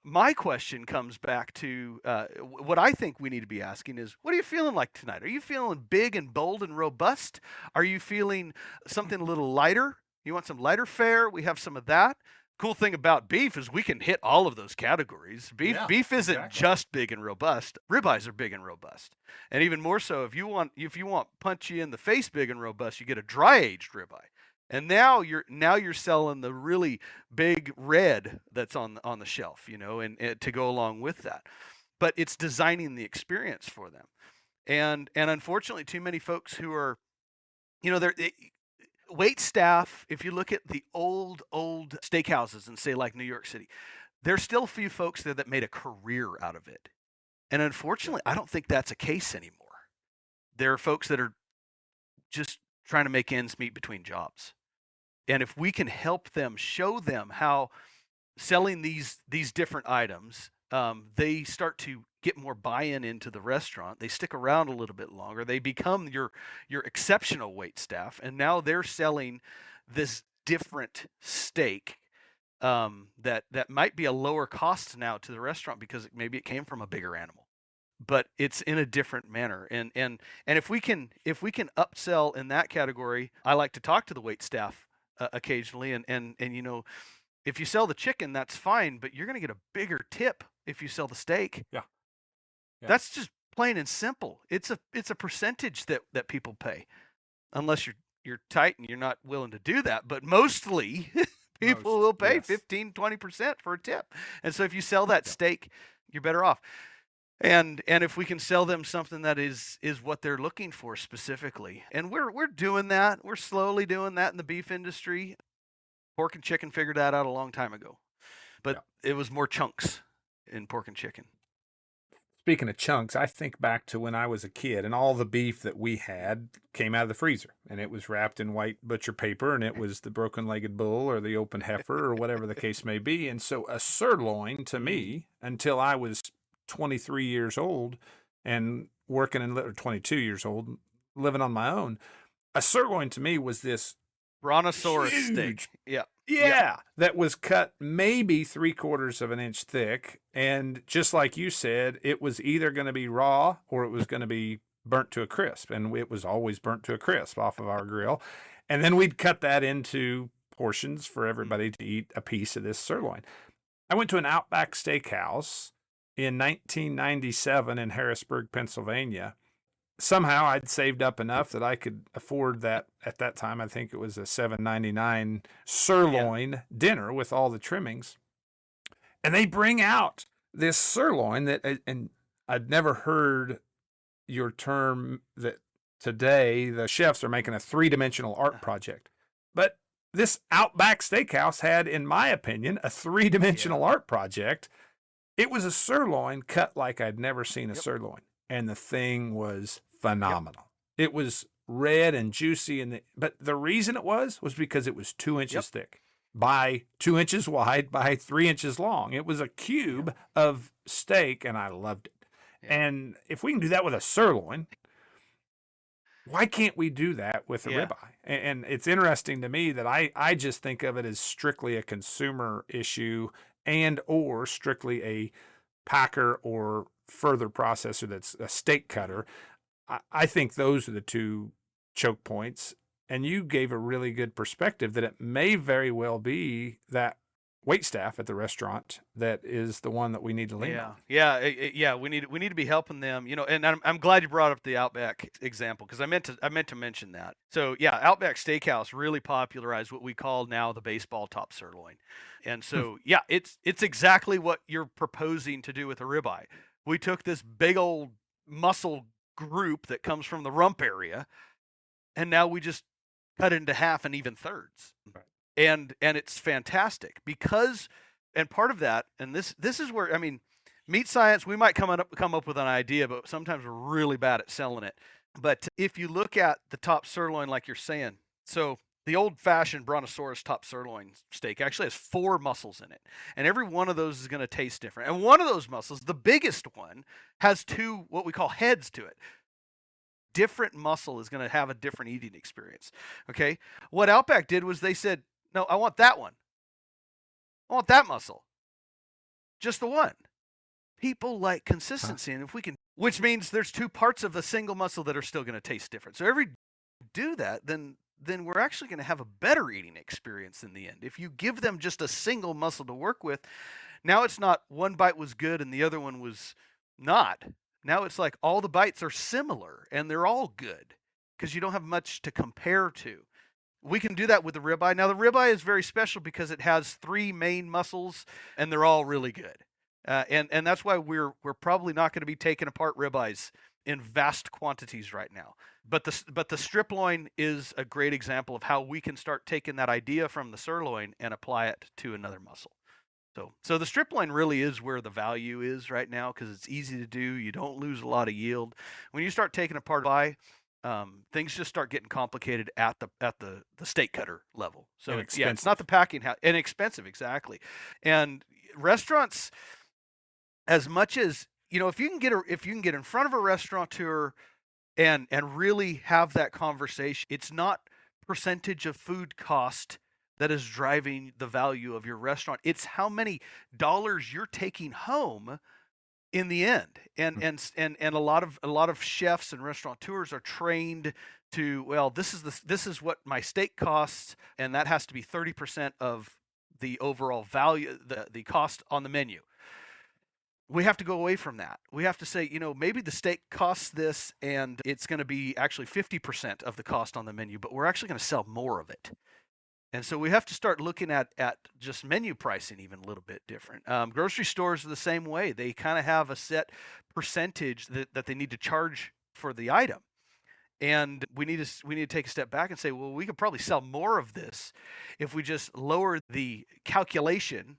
my question comes back to what I think we need to be asking is, what are you feeling like tonight? Are you feeling big and bold and robust? Are you feeling something a little lighter? You want some lighter fare? We have some of that. Cool thing about beef is we can hit all of those categories. Beef isn't exactly. just big and robust. Ribeyes are big and robust, and even more so if you want punchy in the face, big and robust, you get a dry aged ribeye. And now you're selling the really big red that's on the shelf, and to go along with that. But it's designing the experience for them, and unfortunately, too many folks who are, they're wait staff. If you look at the old steakhouses and say like New York City, there's still a few folks there that made a career out of it, and unfortunately, I don't think that's a case anymore. There are folks that are just trying to make ends meet between jobs. And if we can help them, show them how selling these different items, they start to get more buy-in into the restaurant. They stick around a little bit longer. They become your exceptional wait staff, and now they're selling this different steak that might be a lower cost now to the restaurant because maybe it came from a bigger animal, but it's in a different manner. And if we can upsell in that category, I like to talk to the wait staff occasionally, and if you sell the chicken, that's fine, but you're going to get a bigger tip if you sell the steak. Yeah. That's just plain and simple. It's a percentage that people pay, unless you're tight and you're not willing to do that. But mostly people will pay 15-20% for a tip. And so if you sell that steak, you're better off. And if we can sell them something that is what they're looking for specifically, and we're doing that, we're slowly doing that in the beef industry. Pork and chicken figured that out a long time ago, but it was more chunks in pork and chicken. Speaking of chunks, I think back to when I was a kid, and all the beef that we had came out of the freezer, and it was wrapped in white butcher paper, and it was the broken-legged bull or the open heifer or whatever the case may be. And so a sirloin to me, until I was 23 years old and working or 22 years old, living on my own, a sirloin to me was this brontosaurus huge steak. That was cut maybe 3/4 of an inch thick. And just like you said, it was either going to be raw or it was going to be burnt to a crisp. And it was always burnt to a crisp off of our grill. And then we'd cut that into portions for everybody to eat a piece of this sirloin. I went to an Outback Steakhouse in 1997 in Harrisburg, Pennsylvania. Somehow I'd saved up enough that I could afford that. At that time, I think it was a $7.99 sirloin dinner with all the trimmings. And they bring out this sirloin that, and I'd never heard your term that today the chefs are making a 3-dimensional art project. But this Outback Steakhouse had, in my opinion, a 3-dimensional art project. It was a sirloin cut like I'd never seen a sirloin. And the thing was phenomenal. It was red and juicy, but the reason it was because it was 2 inches thick by 2 inches wide by 3 inches long. It was a cube of steak, and I loved it. And if we can do that with a sirloin, why can't we do that with a ribeye? And it's interesting to me that I just think of it as strictly a consumer issue and or strictly a packer or further processor that's a steak cutter. I think those are the two choke points. And you gave a really good perspective that it may very well be that wait staff at the restaurant that is the one that we need to lean on. We need to be helping them, and I'm glad you brought up the Outback example, because I meant to mention that. So Outback Steakhouse really popularized what we call now the baseball top sirloin. And so it's exactly what you're proposing to do with a ribeye. We took this big old muscle group that comes from the rump area, and now we just cut it into half and even thirds. Right. And it's fantastic because, and part of that, and this is where, meat science, we might come up with an idea, but sometimes we're really bad at selling it. But if you look at the top sirloin, like you're saying, so the old-fashioned brontosaurus top sirloin steak actually has 4 muscles in it, and every one of those is going to taste different. And one of those muscles, the biggest one, has 2 what we call heads to it. Different muscle is going to have a different eating experience. Okay, what Outback did was they said, No, I want that one. I want that muscle. Just the one. People like consistency, and if we can, which means there's two parts of a single muscle that are still going to taste different. So every do that, then we're actually going to have a better eating experience in the end. If you give them just a single muscle to work with, now it's not one bite was good and the other one was not. Now it's like all the bites are similar and they're all good because you don't have much to compare to. We can do that with the ribeye. Now the ribeye is very special because it has three main muscles and they're all really good. And that's why we're probably not going to be taking apart ribeyes in vast quantities right now. But the strip loin is a great example of how we can start taking that idea from the sirloin and apply it to another muscle. So the strip loin really is where the value is right now because it's easy to do. You don't lose a lot of yield. When you start taking apart ribeye, things just start getting complicated at the steak cutter level. So it's not the packing house, and expensive, exactly. And restaurants, as much as if you can get in front of a restaurateur and really have that conversation, it's not percentage of food cost that is driving the value of your restaurant. It's how many dollars you're taking home in the end. And a lot of chefs and restaurateurs are trained to, well, this is what my steak costs, and that has to be 30% of the overall value, the cost on the menu. We have to go away from that. We have to say, maybe the steak costs this and it's going to be actually 50% of the cost on the menu, but we're actually going to sell more of it. And so we have to start looking at just menu pricing even a little bit different. Grocery stores are the same way. They kind of have a set percentage that they need to charge for the item. And we need to take a step back and say, well, we could probably sell more of this if we just lower the calculation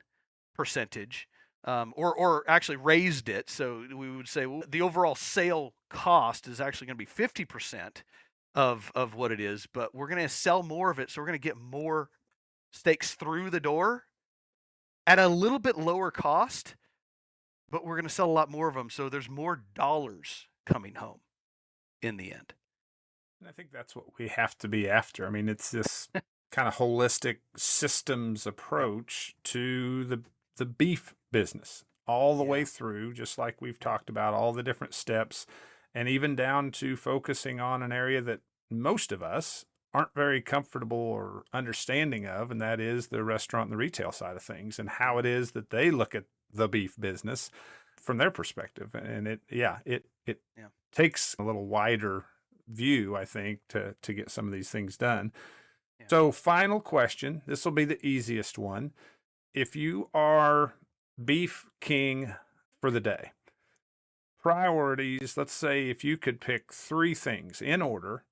percentage, or actually raised it. So we would say, well, the overall sale cost is actually going to be 50% of what it is, but we're going to sell more of it. So we're going to get more steaks through the door at a little bit lower cost, but we're going to sell a lot more of them. So there's more dollars coming home in the end. And I think that's what we have to be after. I mean, it's this kind of holistic systems approach to the beef business all the way through, just like we've talked about, all the different steps, and even down to focusing on an area that most of us aren't very comfortable or understanding of, and that is the restaurant and the retail side of things and how it is that they look at the beef business from their perspective. And it takes a little wider view, I think, to get some of these things done. Yeah. So final question, this will be the easiest one. If you are beef king for the day, priorities, let's say if you could pick three things in order,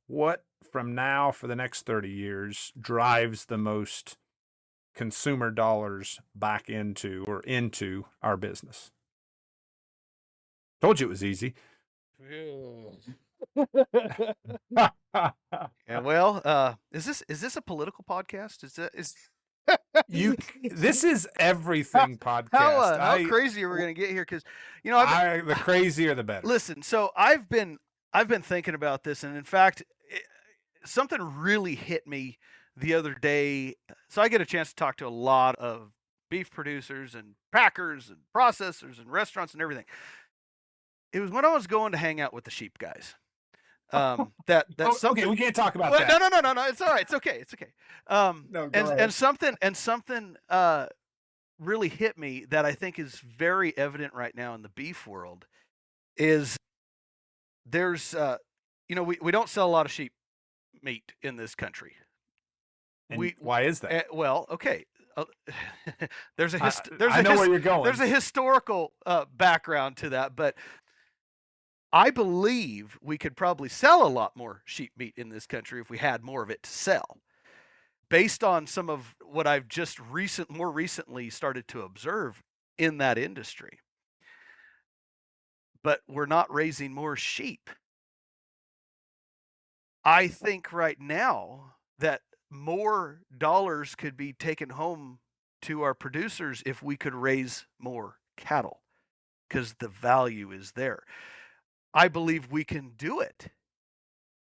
what from now for the next 30 years drives the most consumer dollars back into our business? Told you it was easy. Yeah, well, is this a political podcast? This is everything podcast. How crazy are we going to get here? Because the crazier the better. Listen, so I've been thinking about this, and in fact, something really hit me the other day. So I get a chance to talk to a lot of beef producers and packers and processors and restaurants and everything. It was when I was going to hang out with the sheep guys. Okay, we can't talk about that. No. It's all right. It's okay. And something really hit me that I think is very evident right now in the beef world is there's we don't sell a lot of sheep meat in this country. And why is that? Well, okay. There's a where you're going. There's a historical background to that, but I believe we could probably sell a lot more sheep meat in this country if we had more of it to sell. Based on some of what I've just more recently started to observe in that industry. But we're not raising more sheep. I think right now that more dollars could be taken home to our producers if we could raise more cattle, because the value is there. I believe we can do it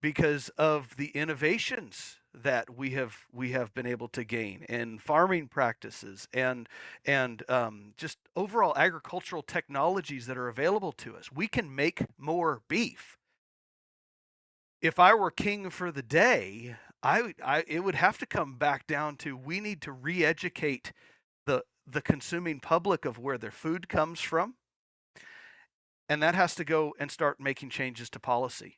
because of the innovations that we have been able to gain in farming practices and just overall agricultural technologies that are available to us. We can make more beef. If I were king for the day, it would have to come back down to we need to re-educate the consuming public of where their food comes from, and that has to go and start making changes to policy.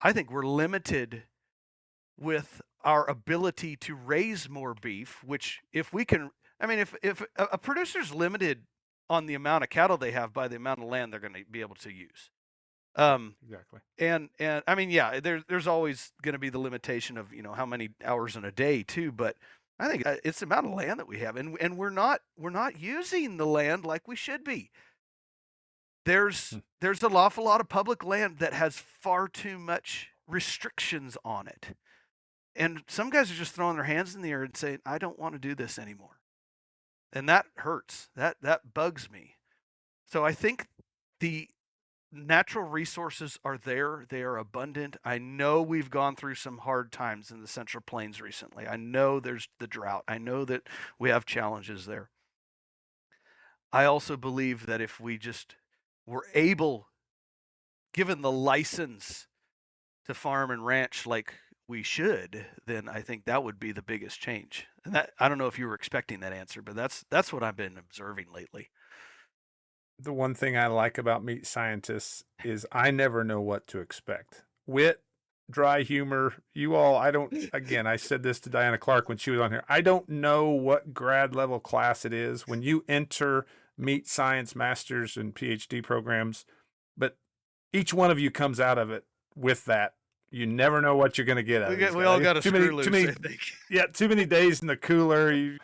I think we're limited with our ability to raise more beef, which if we can, I mean, if a producer's limited on the amount of cattle they have by the amount of land they're going to be able to use. Exactly. And I mean, yeah, there's always going to be the limitation of, how many hours in a day too, but I think it's the amount of land that we have, and we're not using the land like we should be. There's an awful lot of public land that has far too much restrictions on it. And some guys are just throwing their hands in the air and saying, I don't want to do this anymore. And that hurts. That bugs me. So I think the natural resources are there. They are abundant. I know we've gone through some hard times in the Central Plains recently. I know there's the drought. I know that we have challenges there. I also believe that if we just were able, given the license to farm and ranch like we should, then I think that would be the biggest change. And that, I don't know if you were expecting that answer, but that's what I've been observing lately. The one thing I like about meat scientists is I never know what to expect. Wit, dry humor, I said this to Diana Clark when she was on here. I don't know what grad level class it is when you enter meat science masters and PhD programs, but each one of you comes out of it with that. You never know what you're going to get out of it. We all got a screw loose, I think. Yeah, too many days in the cooler.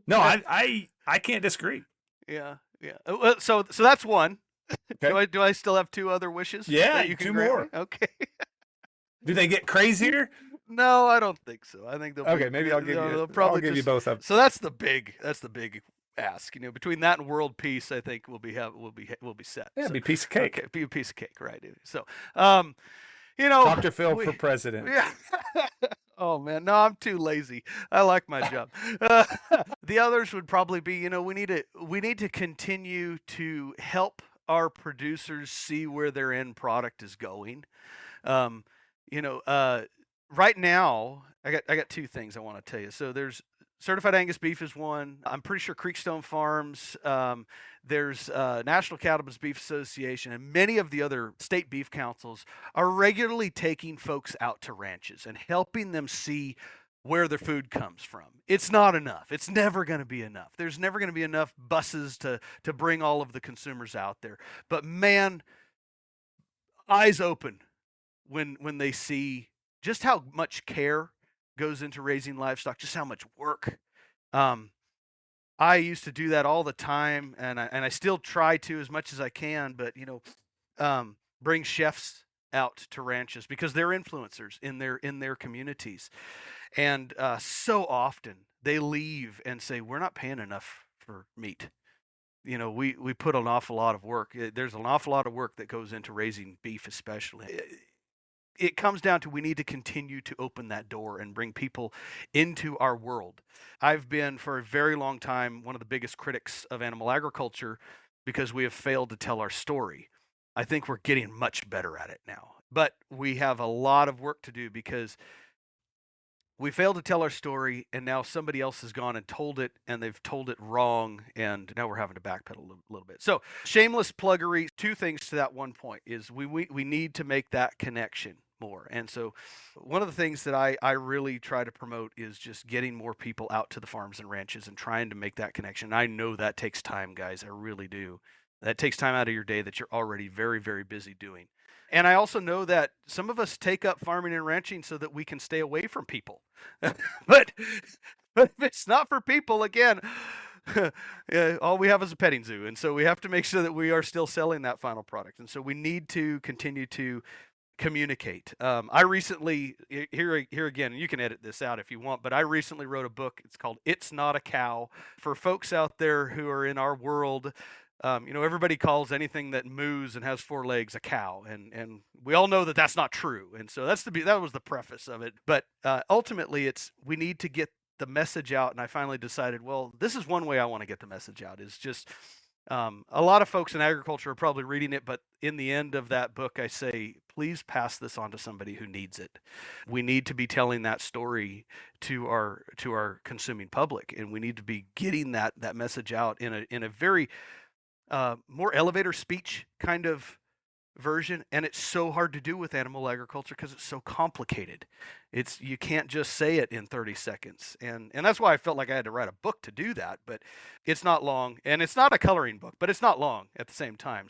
I can't disagree. Yeah. So that's one. Okay. Do I still have two other wishes? Yeah, that you can two grant more. me? Okay. Do they get crazier? No, I don't think so. I think they'll Okay, maybe I'll give you both of them. So that's the big ask. Between that and world peace, I think we'll be set. Yeah, so, be a piece of cake. Okay, be a piece of cake, right? So, Dr. Phil for president. Yeah. Oh man, no, I'm too lazy. I like my job. The others would probably be, we need to continue to help our producers see where their end product is going. Right now, I got two things I want to tell you. So there's Certified Angus Beef is one. I'm pretty sure Creekstone Farms. There's National Cattlemen's Beef Association, and many of the other state beef councils are regularly taking folks out to ranches and helping them see where their food comes from. It's not enough. It's never going to be enough. There's never going to be enough buses to bring all of the consumers out there. But man, eyes open when they see just how much care goes into raising livestock, just how much work. I used to do that all the time, and I still try to as much as I can, but bring chefs out to ranches because they're influencers in their communities. And so often they leave and say, we're not paying enough for meat. We put an awful lot of work. There's an awful lot of work that goes into raising beef, especially. It comes down to we need to continue to open that door and bring people into our world. I've been for a very long time one of the biggest critics of animal agriculture because we have failed to tell our story. I think we're getting much better at it now, but we have a lot of work to do because we failed to tell our story, and now somebody else has gone and told it, and they've told it wrong, and now we're having to backpedal a little bit. So shameless pluggery, two things to that one point is we need to make that connection more. And so one of the things that I really try to promote is just getting more people out to the farms and ranches and trying to make that connection. I know that takes time, guys. I really do. That takes time out of your day that you're already very, very busy doing. And I also know that some of us take up farming and ranching so that we can stay away from people. but if it's not for people, again, all we have is a petting zoo. And so we have to make sure that we are still selling that final product. And so we need to continue to communicate. I recently, here again, you can edit this out if you want, but I recently wrote a book. It's called It's Not a Cow, for folks out there who are in our world Everybody calls anything that moves and has four legs a cow, and we all know that that's not true. And so that was the preface of it. But ultimately, we need to get the message out. And I finally decided, well, this is one way I want to get the message out. Is just a lot of folks in agriculture are probably reading it, but in the end of that book, I say, please pass this on to somebody who needs it. We need to be telling that story to our consuming public, and we need to be getting that message out in a very more elevator speech kind of version. And it's so hard to do with animal agriculture because it's so complicated. You can't just say it in 30 seconds. And that's why I felt like I had to write a book to do that. But it's not long, and it's not a coloring book, but it's not long at the same time.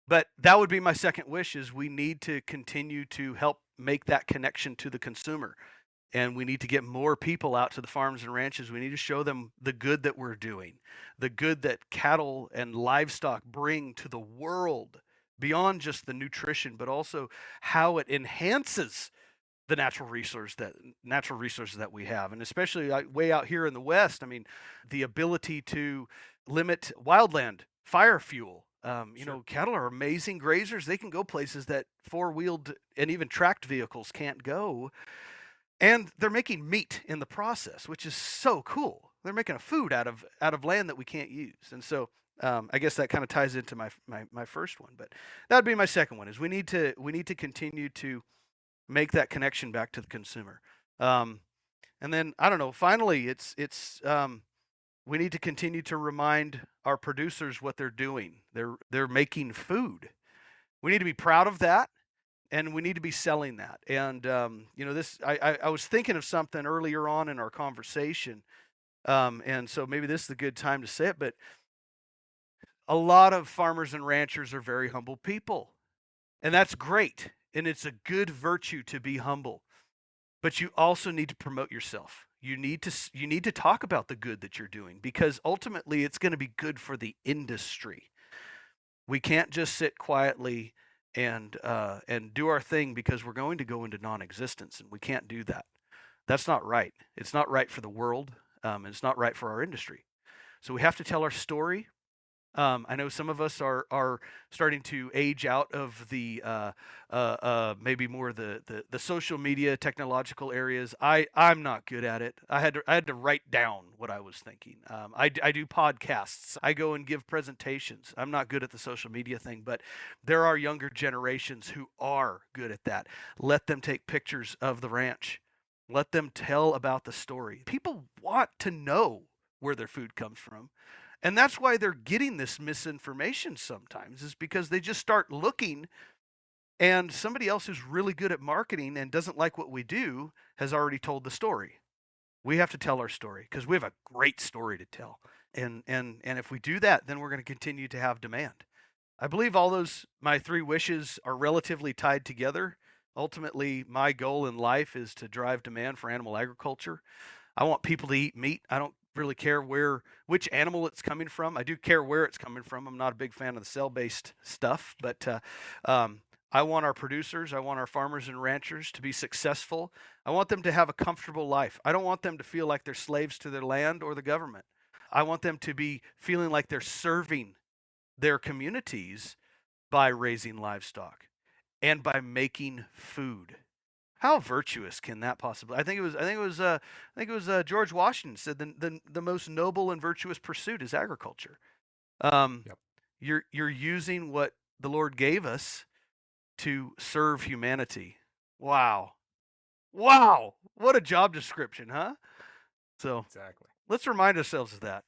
But that would be my second wish, is we need to continue to help make that connection to the consumer. And we need to get more people out to the farms and ranches. We need to show them the good that we're doing, the good that cattle and livestock bring to the world, beyond just the nutrition, but also how it enhances the natural resources that we have. And especially way out here in the West, I mean, the ability to limit wildland fire fuel. Cattle are amazing grazers. They can go places that four-wheeled and even tracked vehicles can't go. And they're making meat in the process, which is so cool. They're making a food out of land that we can't use. And so I guess that kind of ties into my first one. But that would be my second one, is we need to continue to make that connection back to the consumer. And then, I don't know, finally, it's we need to continue to remind our producers what they're doing. They're making food. We need to be proud of that. And we need to be selling that. And, I was thinking of something earlier on in our conversation. And so maybe this is a good time to say it, but a lot of farmers and ranchers are very humble people. And that's great. And it's a good virtue to be humble. But you also need to promote yourself. You need to talk about the good that you're doing, because ultimately it's going to be good for the industry. We can't just sit quietly and do our thing, because we're going to go into non-existence, and we can't do that. That's not right. It's not right for the world, and it's not right for our industry. So we have to tell our story. I know some of us are starting to age out of the maybe more the social media technological areas. I'm not good at it. I had to write down what I was thinking. I do podcasts. I go and give presentations. I'm not good at the social media thing, but there are younger generations who are good at that. Let them take pictures of the ranch. Let them tell about the story. People want to know where their food comes from. And that's why they're getting this misinformation sometimes, is because they just start looking, and somebody else who's really good at marketing and doesn't like what we do has already told the story. We have to tell our story, because we have a great story to tell. And if we do that, then we're going to continue to have demand. I believe my three wishes are relatively tied together. Ultimately, my goal in life is to drive demand for animal agriculture. I want people to eat meat. I don't really care which animal it's coming from. I do care where it's coming from. I'm not a big fan of the cell-based stuff, but I want our producers, I want our farmers and ranchers to be successful. I want them to have a comfortable life. I don't want them to feel like they're slaves to their land or the government. I want them to be feeling like they're serving their communities by raising livestock and by making food. How virtuous can that possibly? I think it was George Washington said the most noble and virtuous pursuit is agriculture. Yep. You're using what the Lord gave us to serve humanity. Wow, what a job description, huh? So Exactly. let's remind ourselves of that.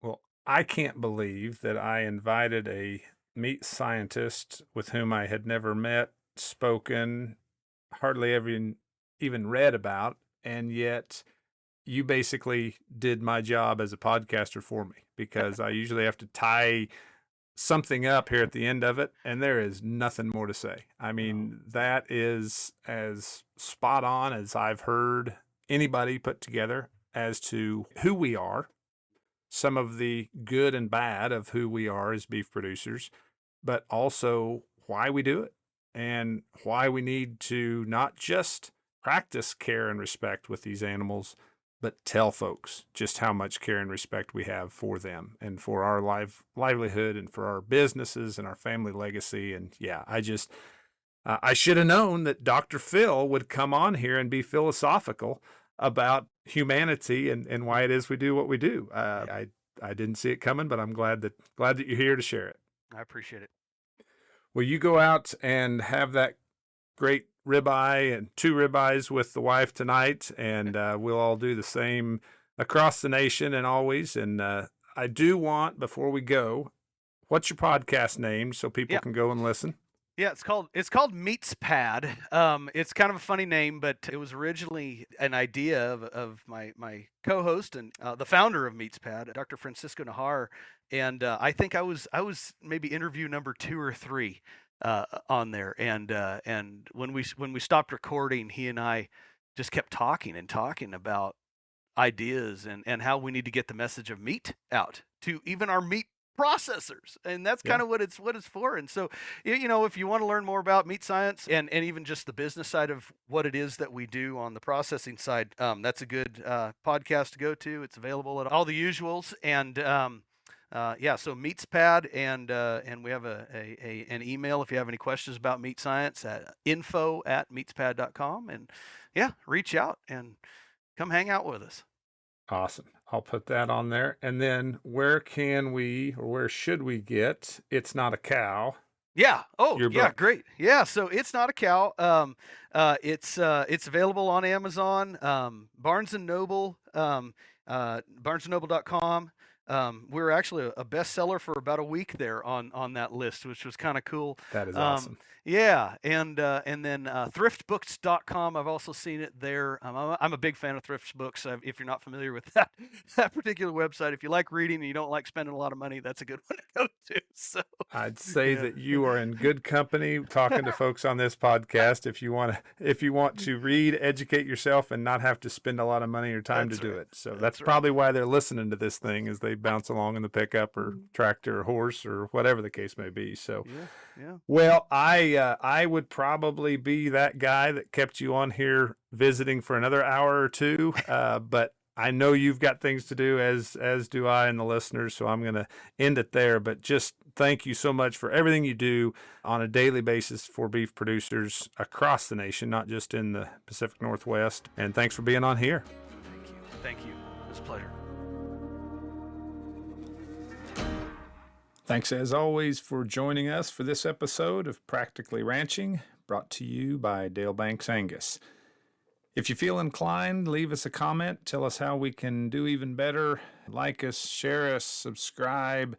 Well, I can't believe that I invited a meat scientist with whom I had never met, spoken, hardly ever even read about, and yet you basically did my job as a podcaster for me, because I usually have to tie something up here at the end of it, and there is nothing more to say. I mean, that is as spot on as I've heard anybody put together as to who we are, some of the good and bad of who we are as beef producers, but also why we do it and why we need to not just practice care and respect with these animals, but tell folks just how much care and respect we have for them and for our livelihood and for our businesses and our family legacy. And yeah, I should have known that Dr. Phil would come on here and be philosophical about humanity and why it is we do what we do. I didn't see it coming, but I'm glad that you're here to share it. I appreciate it. Well, you go out and have that great ribeye and 2 ribeyes with the wife tonight, and we'll all do the same across the nation and always. And I do want, before we go, what's your podcast name so people can go and listen? Yeah, it's called MeatsPad. It's kind of a funny name, but it was originally an idea of my co-host and the founder of MeatsPad, Dr. Francisco Najar, and I think I was maybe interview number 2 or 3 on there, and when we stopped recording, he and I just kept talking about ideas and how we need to get the message of meat out to even our meat processors, and that's kind of what it's for. And so, if you want to learn more about meat science and even just the business side of what it is that we do on the processing side, that's a good podcast to go to. It's available at all the usuals, and so MeatsPad, and we have an email if you have any questions about meat science at info@meatspad.com, and reach out and come hang out with us. Awesome. I'll put that on there. And then where should we get It's Not a Cow? Yeah. Oh, Your yeah. book. Great. Yeah. So It's Not a Cow. It's available on Amazon, Barnes and Noble, barnesandnoble.com. We're actually a bestseller for about a week there on that list, which was kind of cool. That is awesome. Yeah, and then thriftbooks.com. I've also seen it there. I'm a big fan of Thrift Books. If you're not familiar with that particular website, if you like reading and you don't like spending a lot of money, that's a good one to go to. So I'd say that you are in good company talking to folks on this podcast. If you want to read, educate yourself, and not have to spend a lot of money or time to do it. So that's probably why they're listening to this thing as they bounce along in the pickup or tractor or horse or whatever the case may be. So, well, I would probably be that guy that kept you on here visiting for another hour or 2, but I know you've got things to do, as do I and the listeners, so I'm going to end it there. But just thank you so much for everything you do on a daily basis for beef producers across the nation, not just in the Pacific Northwest. And thanks for being on here. Thank you. It was a pleasure. Thanks as always for joining us for this episode of Practically Ranching, brought to you by Dale Banks Angus. If you feel inclined, leave us a comment. Tell us how we can do even better. Like us, share us, subscribe.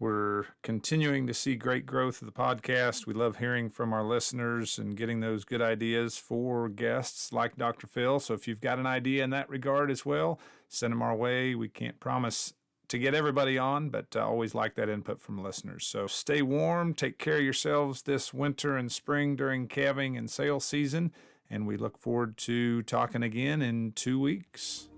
We're continuing to see great growth of the podcast. We love hearing from our listeners and getting those good ideas for guests like Dr. Phil. So if you've got an idea in that regard as well, send them our way. We can't promise to get everybody on, but I always like that input from listeners. So stay warm, take care of yourselves this winter and spring during calving and sale season, and we look forward to talking again in 2 weeks.